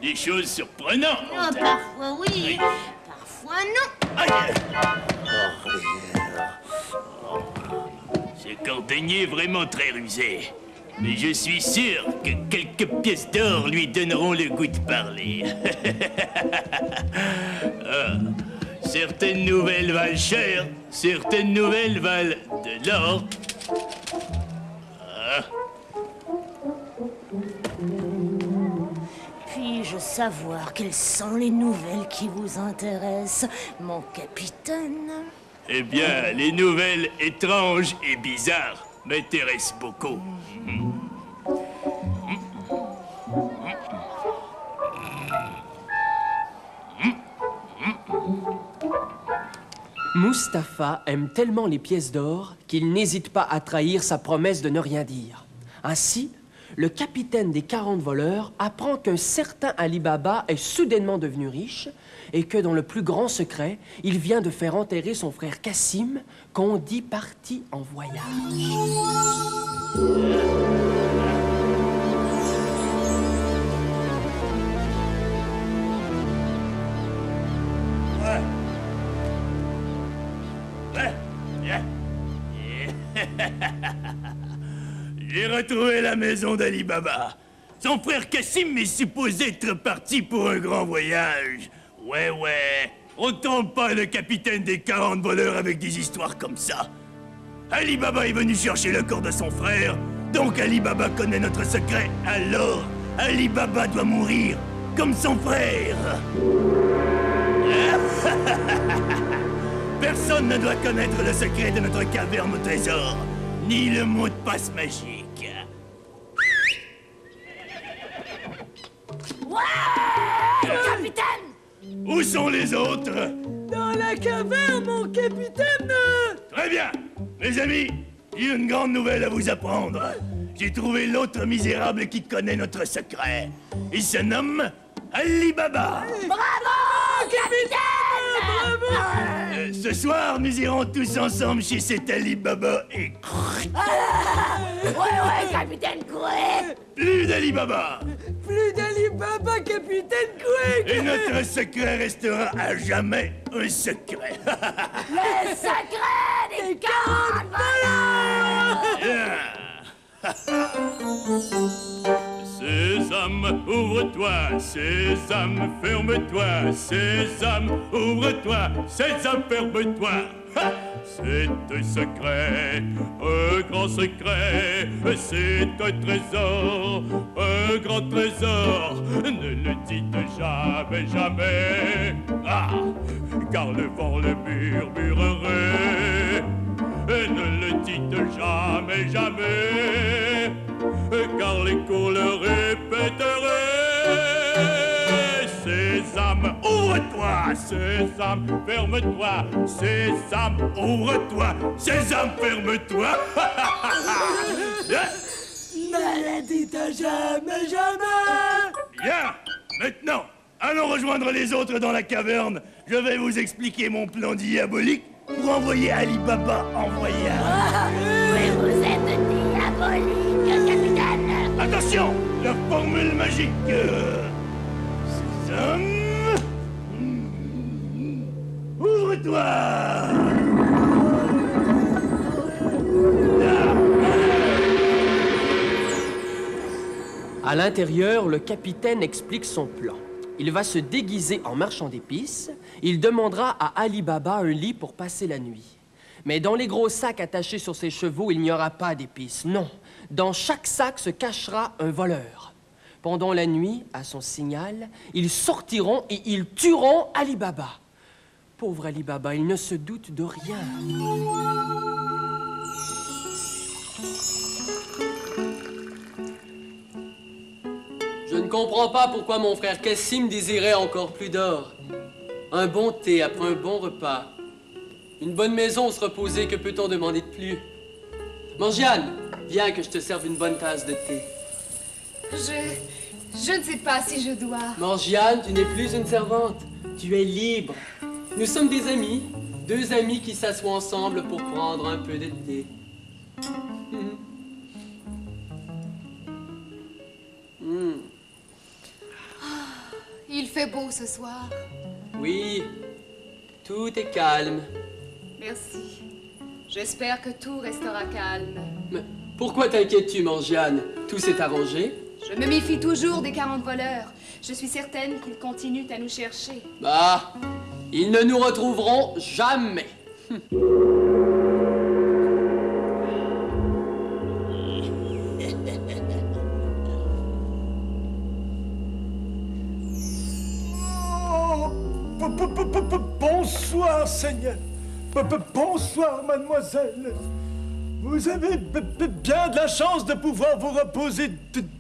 Des choses surprenantes. Non, parfois oui, Aïe. parfois non. Aïe. Ce cordonnier est vraiment très rusé. Mais je suis sûr que quelques pièces d'or lui donneront le goût de parler. Ah, certaines nouvelles valent cher, certaines nouvelles valent de l'or. Ah. Puis-je savoir quelles sont les nouvelles qui vous intéressent, mon capitaine? Eh bien, les nouvelles étranges et bizarres m'intéressent beaucoup. Mustapha aime tellement les pièces d'or qu'il n'hésite pas à trahir sa promesse de ne rien dire. Ainsi, le capitaine des 40 voleurs apprend qu'un certain Ali Baba est soudainement devenu riche et que, dans le plus grand secret, il vient de faire enterrer son frère Cassim, qu'on dit parti en voyage. J'ai retrouvé la maison d'Ali Baba. Son frère Cassim est supposé être parti pour un grand voyage. Ouais, on tombe pas le capitaine des 40 voleurs avec des histoires comme ça. Ali Baba est venu chercher le corps de son frère, donc Ali Baba connaît notre secret. Alors, Ali Baba doit mourir, comme son frère. Personne ne doit connaître le secret de notre caverne au trésor, ni le mot de passe magique. Ouais, capitaine! Où sont les autres? Dans la caverne, mon capitaine! Très bien. Mes amis, j'ai une grande nouvelle à vous apprendre. J'ai trouvé l'autre misérable qui connaît notre secret. Il se nomme Ali Baba. Bravo, capitaine! Bravo! Ce soir, nous irons tous ensemble chez cet Ali Baba et... Ouais, capitaine, courez! Plus d'Ali Baba! Plus d'Ali Baba, capitaine Quick! Et notre secret restera à jamais un secret. Le secret des 40 voleurs! Sésame, ouvre-toi, Sésame, ferme-toi, Sésame, ouvre-toi, Sésame, ferme-toi. C'est un secret, un grand secret, c'est un trésor, un grand trésor. Ne le dites jamais, jamais, car le vent le murmurerait. Ne le dites jamais, jamais, car l'écho le répéterait. Sésame, ouvre-toi, Sésame, ferme-toi, Sésame, ouvre-toi, Sésame, ferme-toi. Ne le dites jamais, jamais! Bien, maintenant, allons rejoindre les autres dans la caverne. Je vais vous expliquer mon plan diabolique pour envoyer Ali Baba en voyage. Oui, vous êtes diabolique, capitaine! Attention, la formule magique. Sésame, ouvre-toi. À l'intérieur, le capitaine explique son plan. Il va se déguiser en marchand d'épices. Il demandera à Ali Baba un lit pour passer la nuit. Mais dans les gros sacs attachés sur ces chevaux, il n'y aura pas d'épices, non. Dans chaque sac se cachera un voleur. Pendant la nuit, à son signal, ils sortiront et ils tueront Ali Baba. Pauvre Ali Baba, il ne se doute de rien. Je ne comprends pas pourquoi mon frère Cassim désirait encore plus d'or. Un bon thé après un bon repas. Une bonne maison où se reposer, que peut-on demander de plus? Morgiane, viens que je te serve une bonne tasse de thé. Je ne sais pas si je dois. Morgiane, tu n'es plus une servante. Tu es libre. Nous sommes des amis. Deux amis qui s'assoient ensemble pour prendre un peu de thé. Il fait beau ce soir. Oui, tout est calme. Merci. J'espère que tout restera calme. Mais pourquoi t'inquiètes-tu, Morgiane? Tout s'est arrangé? Je me méfie toujours des 40 voleurs. Je suis certaine qu'ils continuent à nous chercher. Bah, ils ne nous retrouveront jamais. Bonsoir, Seigneur. Bonsoir, mademoiselle. Vous avez bien de la chance de pouvoir vous reposer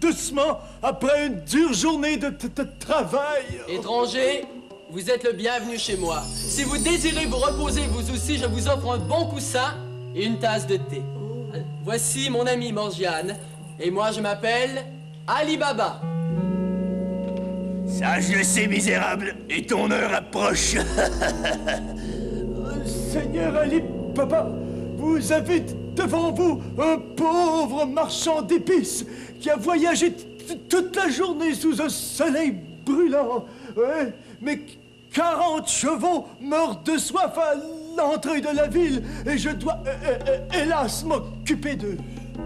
doucement après une dure journée de travail. Étranger, vous êtes le bienvenu chez moi. Si vous désirez vous reposer vous aussi, je vous offre un bon coussin et une tasse de thé. Voici mon ami Morgiane. Et moi, je m'appelle Ali Baba. Ça, je le sais, misérable, et ton heure approche. Seigneur Ali Baba, vous avez devant vous un pauvre marchand d'épices qui a voyagé toute la journée sous un soleil brûlant. Ouais, mais 40 chevaux meurent de soif à l'entrée de la ville et je dois, hélas, m'occuper d'eux.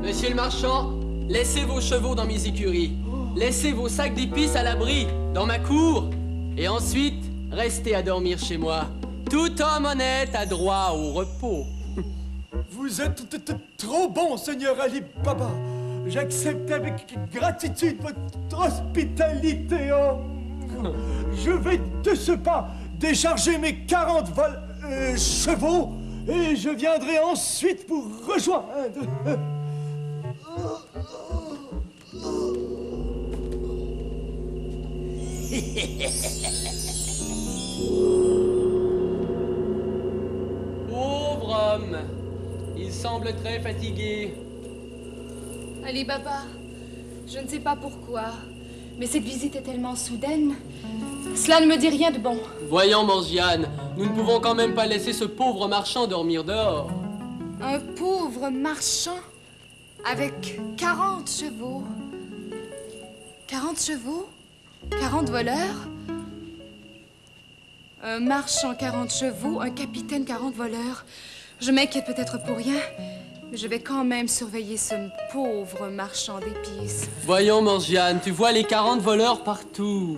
Monsieur le marchand, laissez vos chevaux dans mes écuries. Laissez vos sacs d'épices à l'abri, dans ma cour. Et ensuite, restez à dormir chez moi. Tout homme honnête a droit au repos. Vous êtes trop bon, Seigneur Ali Baba. J'accepte avec gratitude votre hospitalité. Je vais de ce pas décharger mes 40 chevaux et je viendrai ensuite vous rejoindre. Pauvre homme, il semble très fatigué. Ali Baba, je ne sais pas pourquoi, mais cette visite est tellement soudaine. Cela ne me dit rien de bon. Voyons, Morgiane, nous ne pouvons quand même pas laisser ce pauvre marchand dormir dehors. Un pauvre marchand avec 40 chevaux. 40 chevaux? 40 voleurs? Un marchand 40 chevaux, un capitaine 40 voleurs. Je m'inquiète peut-être pour rien, mais je vais quand même surveiller ce pauvre marchand d'épices. Voyons, Morgiane, tu vois les 40 voleurs partout.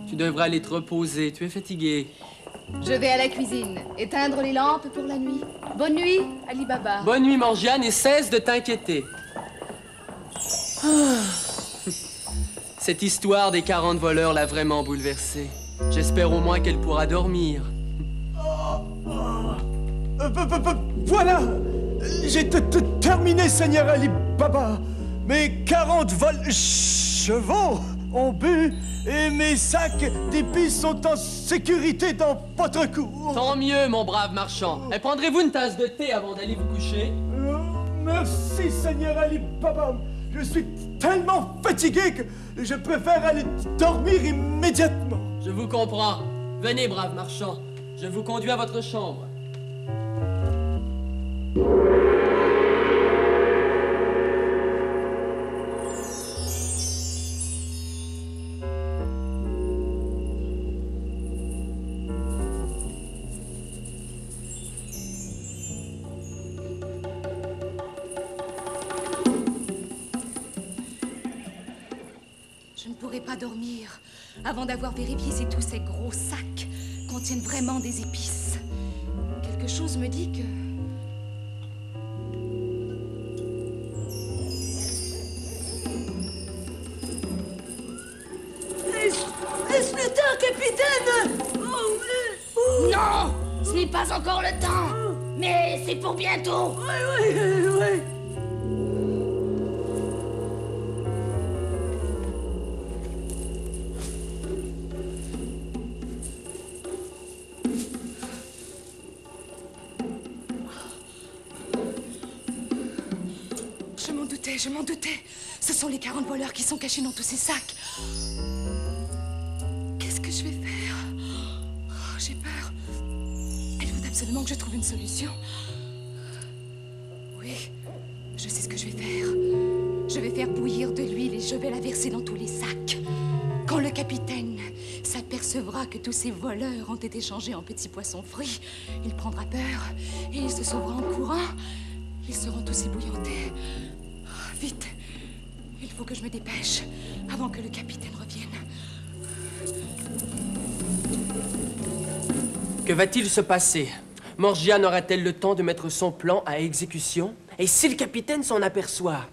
Tu devrais aller te reposer, tu es fatigué. Je vais à la cuisine, éteindre les lampes pour la nuit. Bonne nuit, Ali Baba. Bonne nuit, Morgiane, et cesse de t'inquiéter. Cette histoire des 40 voleurs l'a vraiment bouleversée. J'espère au moins qu'elle pourra dormir. Voilà! J'ai terminé, Seigneur Ali Baba. Mes 40 chevaux ont bu et mes sacs d'épices sont en sécurité dans votre cour. Tant mieux, mon brave marchand. Et prendrez-vous une tasse de thé avant d'aller vous coucher? Merci, Seigneur Ali Baba. Je suis tellement fatigué que je préfère aller dormir immédiatement. Je vous comprends. Venez, brave marchand. Je vous conduis à votre chambre. Je ne pourrai pas dormir avant d'avoir vérifié si tous ces gros sacs contiennent vraiment des épices. Quelque chose me dit que capitaine! Non! Ce n'est pas encore le temps! Mais c'est pour bientôt! Oui. Je m'en doutais. Ce sont les 40 voleurs qui sont cachés dans tous ces sacs. Qu'est-ce que je vais faire? Oh, j'ai peur. Il faut absolument que je trouve une solution. Oui, je sais ce que je vais faire. Je vais faire bouillir de l'huile et je vais la verser dans tous les sacs. Quand le capitaine s'apercevra que tous ces voleurs ont été changés en petits poissons frits, il prendra peur et il se sauvera en courant. Ils seront tous ébouillantés. Vite, il faut que je me dépêche avant que le capitaine revienne. Que va-t-il se passer? Morgiane aura-t-elle le temps de mettre son plan à exécution? Et si le capitaine s'en aperçoit?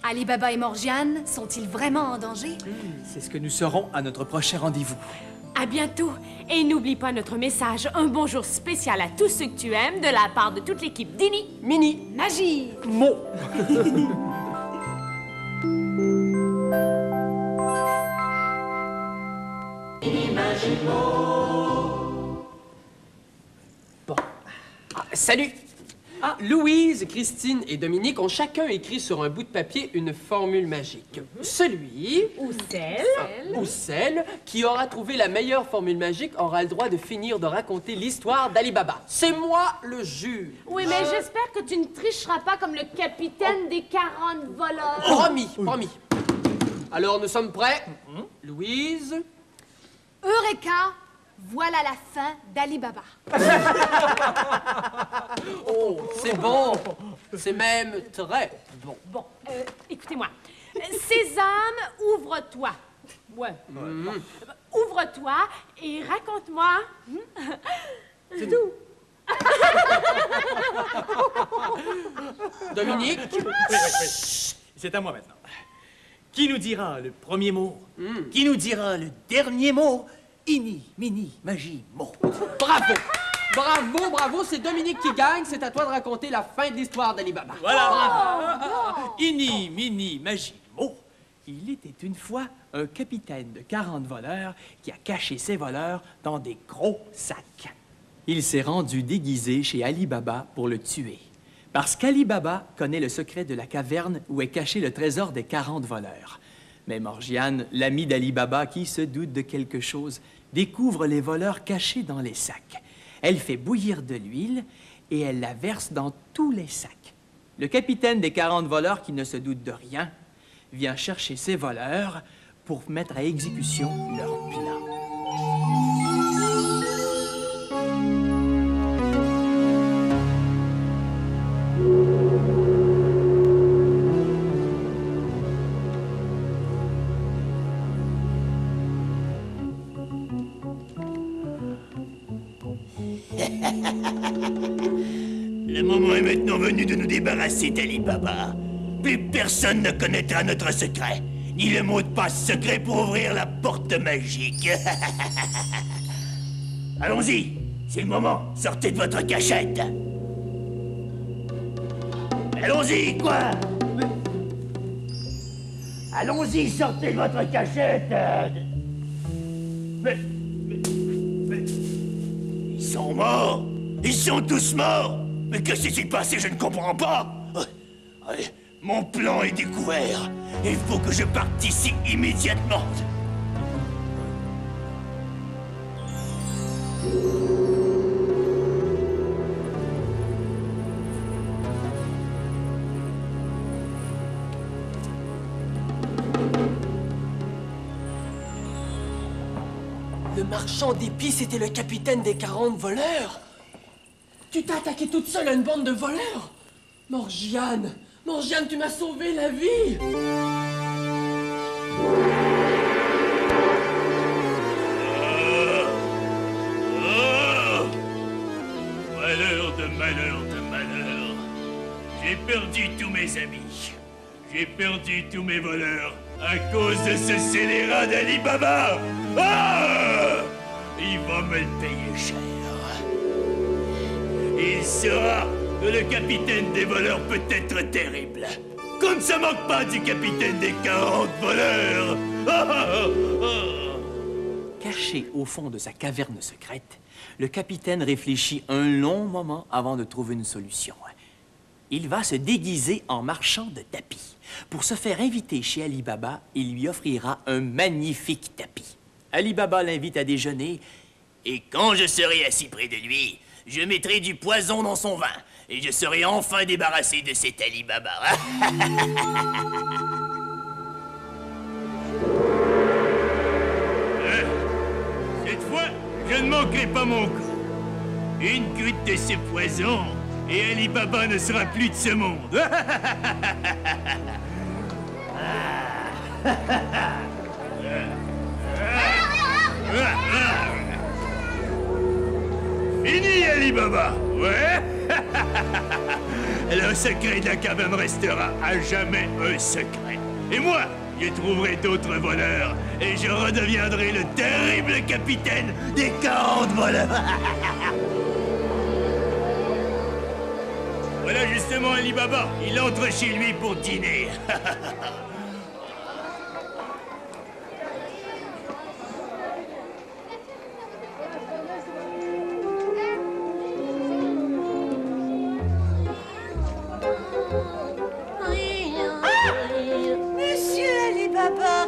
Ali Baba et Morgiane sont-ils vraiment en danger? C'est ce que nous saurons à notre prochain rendez-vous. À bientôt. Et n'oublie pas notre message, un bonjour spécial à tous ceux que tu aimes, de la part de toute l'équipe d'Ini, Mini, Magie, Mo. Bon. Salut! Louise, Christine et Dominique ont chacun écrit sur un bout de papier une formule magique. Celui ou celle qui aura trouvé la meilleure formule magique aura le droit de finir de raconter l'histoire d'Ali Baba. C'est moi le juge. Oui, mais j'espère que tu ne tricheras pas comme le capitaine des 40 voleurs. Promis. Alors, nous sommes prêts? Louise? Eureka! Voilà la fin d'Ali Baba. Oh, c'est bon. C'est même très bon. Bon, écoutez-moi. Sésame, ouvre-toi. Ouais. Ouvre-toi et raconte-moi. C'est tout. Dominique? Oui. C'est à moi maintenant. Qui nous dira le premier mot? Qui nous dira le dernier mot? Ini, mini, magie, mo. Bravo, c'est Dominique qui gagne. C'est à toi de raconter la fin de l'histoire d'Ali Baba. Voilà. Ini, mini, magie, mo. Il était une fois un capitaine de 40 voleurs qui a caché ses voleurs dans des gros sacs. Il s'est rendu déguisé chez Ali Baba pour le tuer. Parce qu'Ali Baba connaît le secret de la caverne où est caché le trésor des 40 voleurs. Mais Morgiane, l'ami d'Ali Baba qui se doute de quelque chose, découvre les voleurs cachés dans les sacs. Elle fait bouillir de l'huile et elle la verse dans tous les sacs. Le capitaine des 40 voleurs, qui ne se doute de rien, vient chercher ses voleurs pour mettre à exécution leur plan. Le moment est maintenant venu de nous débarrasser d'Ali Baba. Plus personne ne connaîtra notre secret, ni le mot de passe secret pour ouvrir la porte magique. Allons-y, c'est le moment. Sortez de votre cachette. Allons-y, quoi? Allons-y, sortez de votre cachette. Mais... Ils sont morts. Ils sont tous morts. Mais qu'est-ce qui s'est passé? Je ne comprends pas. Allez, mon plan est découvert. Il faut que je parte d'ici immédiatement. Le marchand d'épices était le capitaine des 40 voleurs? Tu t'as attaqué toute seule à une bande de voleurs? Morgiane, tu m'as sauvé la vie! Malheur. J'ai perdu tous mes amis. J'ai perdu tous mes voleurs. À cause de ce scélérat d'Ali Baba! Ah! Il va me le payer cher. Il saura que le capitaine des voleurs peut être terrible. Qu'on ne se moque pas du capitaine des 40 voleurs! Caché au fond de sa caverne secrète, le capitaine réfléchit un long moment avant de trouver une solution. Il va se déguiser en marchand de tapis. Pour se faire inviter chez Ali Baba, il lui offrira un magnifique tapis. Ali Baba l'invite à déjeuner Et quand je serai assis près de lui, je mettrai du poison dans son vin. Et je serai enfin débarrassé de cet Ali Baba. Cette fois, je ne manquerai pas mon coup. Une goutte de ce poison, et Ali Baba ne sera plus de ce monde. Fini, Ali Baba, ouais? Le secret de la caverne restera à jamais un secret. Et moi, je trouverai d'autres voleurs, et je redeviendrai le terrible capitaine des 40 voleurs. Voilà justement Ali Baba, il entre chez lui pour dîner.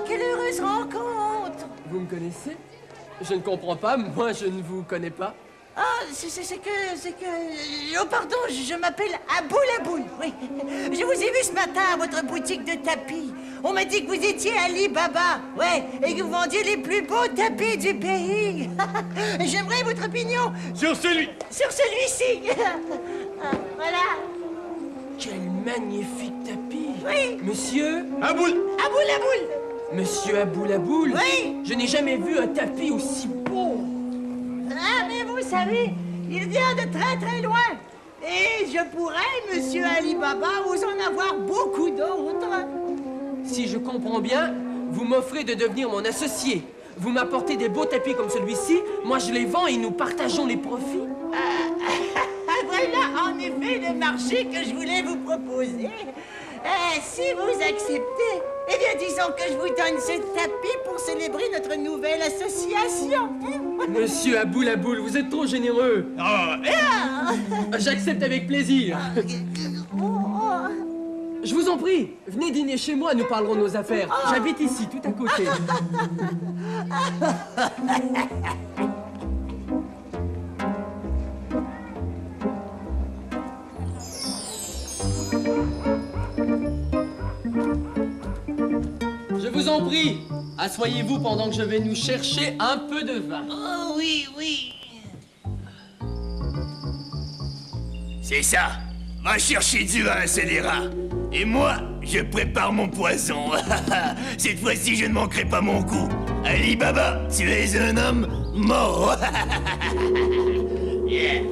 Quelle heureuse rencontre! Vous me connaissez? Je ne comprends pas, moi je ne vous connais pas. Ah, c'est que... Oh, pardon, je m'appelle Aboul Aboul, oui. Je vous ai vu ce matin à votre boutique de tapis. On m'a dit que vous étiez Ali Baba, ouais, et que vous vendiez les plus beaux tapis du pays. J'aimerais votre opinion. Sur celui... Sur celui-ci. Voilà. Quel magnifique tapis! Oui. Monsieur? Aboul! Aboul Aboul! Monsieur Aboul Aboul? Oui. Je n'ai jamais vu un tapis aussi beau! Ah, mais vous savez, il vient de très très loin. Et je pourrais, monsieur Ali Baba, vous en avoir beaucoup d'autres. Si je comprends bien, vous m'offrez de devenir mon associé. Vous m'apportez des beaux tapis comme celui-ci, moi je les vends et nous partageons les profits. Voilà en effet le marché que je voulais vous proposer. Si vous acceptez, eh bien disons que je vous donne ce tapis pour célébrer notre nouvelle association. Monsieur Aboul Aboul, vous êtes trop généreux. J'accepte avec plaisir. Je vous en prie, venez dîner chez moi, nous parlerons de nos affaires. J'habite ici, tout à côté. Je vous en prie, asseyez-vous pendant que je vais nous chercher un peu de vin. Oh oui, oui. C'est ça. Va chercher du vin, scélérat. Et moi, je prépare mon poison. Cette fois-ci, je ne manquerai pas mon coup. Ali Baba, tu es un homme mort. Yeah.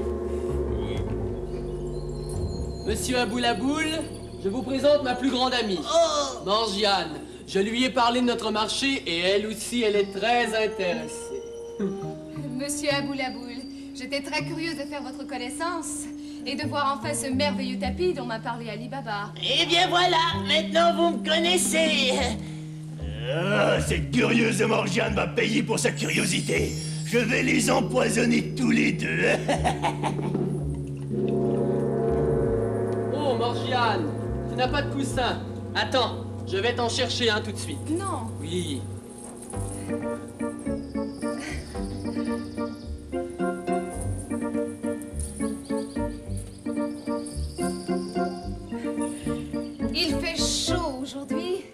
Monsieur Aboul Aboul, je vous présente ma plus grande amie, Morgiane. Je lui ai parlé de notre marché et elle aussi, elle est très intéressée. Monsieur Aboul Aboul, j'étais très curieuse de faire votre connaissance et de voir enfin ce merveilleux tapis dont m'a parlé Ali Baba. Eh bien voilà, maintenant vous me connaissez. Cette curieuse Morgiane va payer pour sa curiosité. Je vais les empoisonner tous les deux. Oh, Morgiane, tu n'as pas de coussin. Attends, je vais t'en chercher un tout de suite. Non. Oui. Il fait chaud aujourd'hui.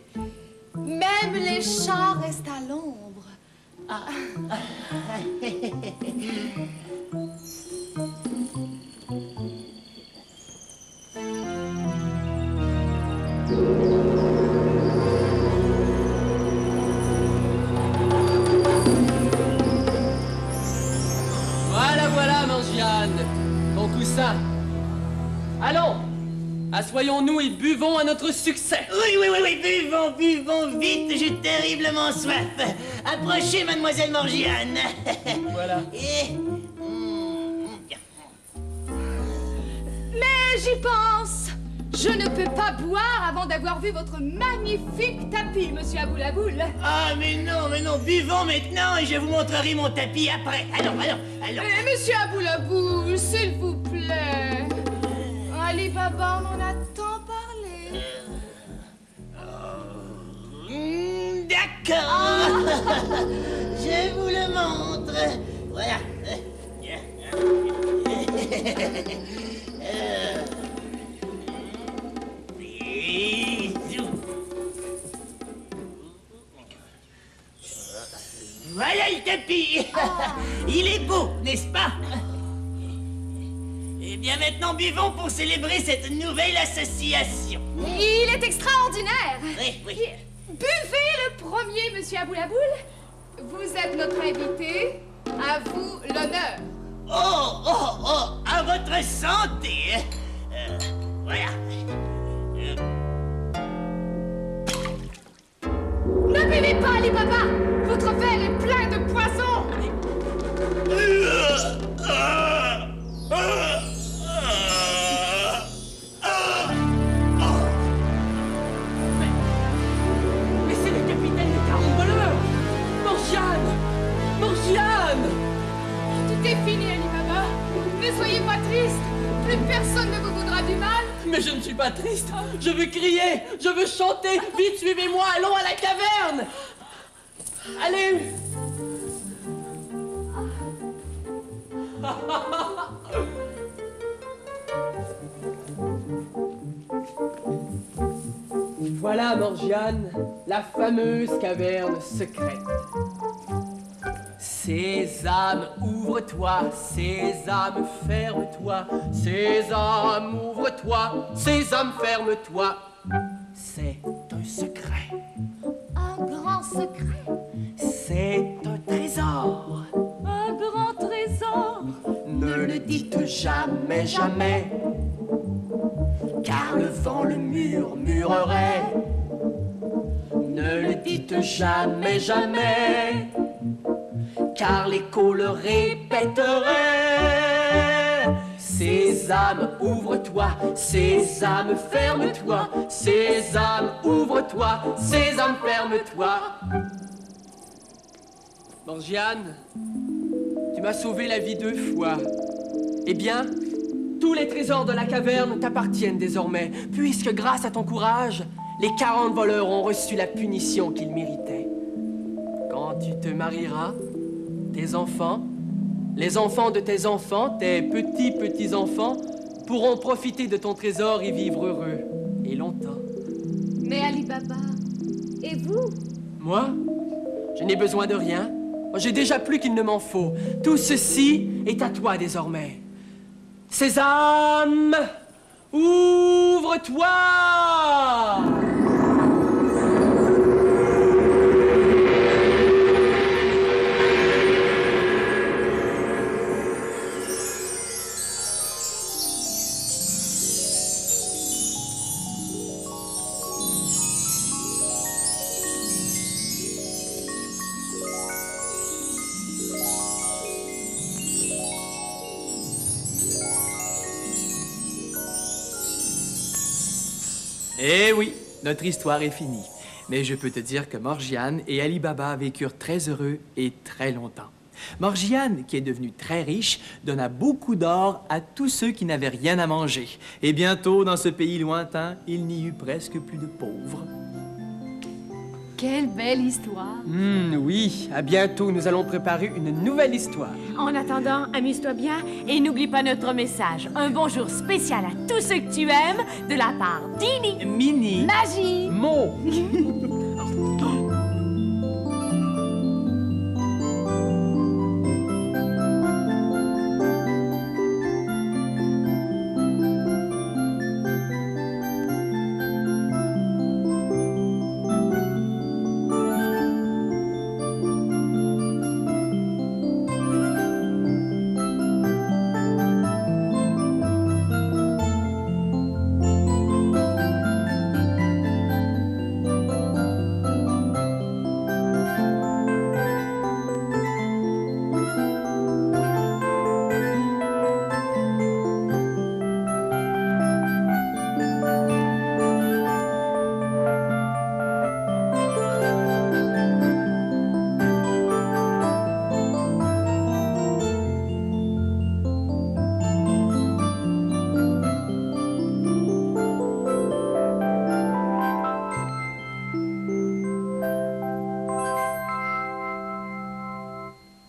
Même les champs restent à l'ombre. Voilà, Morgiane, ton coussin. Allons, Assoyons-nous et buvons à notre succès. Oui, buvons vite, j'ai terriblement soif. Approchez, mademoiselle Morgiane. Voilà. Mais j'y pense. Je ne peux pas boire avant d'avoir vu votre magnifique tapis, monsieur Aboulaboul. Ah, mais non, buvons maintenant et je vous montrerai mon tapis après. Allons. Monsieur Aboulaboul, s'il vous plaît. Ali Baba m'en a tant parlé. D'accord. Je vous le montre. Voilà. Voilà le tapis. Il est beau, n'est-ce pas? Eh bien maintenant, buvons pour célébrer cette nouvelle association. Il est extraordinaire. Oui. Buvez le premier, monsieur Aboulaboul. Vous êtes notre invité. À vous l'honneur. Oh, à votre santé. Voilà. Ne buvez pas, Ali Baba. Votre verre est plein de poison. Mais c'est le capitaine des 40 voleurs. Morgiane. Tout est fini, Ali Baba. Ne soyez pas triste. Plus personne ne vous voudra du mal. Mais je ne suis pas triste. Je veux crier, je veux chanter. Vite, suivez-moi, allons à la caverne. Allez. Voilà, Morgiane, la fameuse caverne secrète. Sésame, ouvre-toi, sésame, ferme-toi, sésame, ouvre-toi, sésame, ferme-toi. C'est un secret. Un grand secret. C'est un trésor. Un grand trésor. Ne le dites jamais, jamais, car le vent le murmurerait. Ne le dites jamais, jamais, car l'écho le répéterait. Sésame, ouvre-toi, sésame, ferme-toi, sésame, ouvre-toi, sésame, ferme-toi. Morgiane, tu m'as sauvé la vie 2 fois. Eh bien, tous les trésors de la caverne t'appartiennent désormais, puisque grâce à ton courage, les 40 voleurs ont reçu la punition qu'ils méritaient. Quand tu te marieras, tes enfants, les enfants de tes enfants, tes petits-petits-enfants, pourront profiter de ton trésor et vivre heureux, et longtemps. Mais Ali Baba, et vous? Moi, je n'ai besoin de rien. J'ai déjà plus qu'il ne m'en faut. Tout ceci est à toi désormais. Sésame, ouvre-toi! Eh oui, notre histoire est finie. Mais je peux te dire que Morgiane et Ali Baba vécurent très heureux et très longtemps. Morgiane, qui est devenue très riche, donna beaucoup d'or à tous ceux qui n'avaient rien à manger. Et bientôt, dans ce pays lointain, il n'y eut presque plus de pauvres. Quelle belle histoire! Oui, à bientôt, nous allons préparer une nouvelle histoire. En attendant, amuse-toi bien et n'oublie pas notre message. Un bonjour spécial à tous ceux que tu aimes de la part d'Ini, Mini, Magie, Mo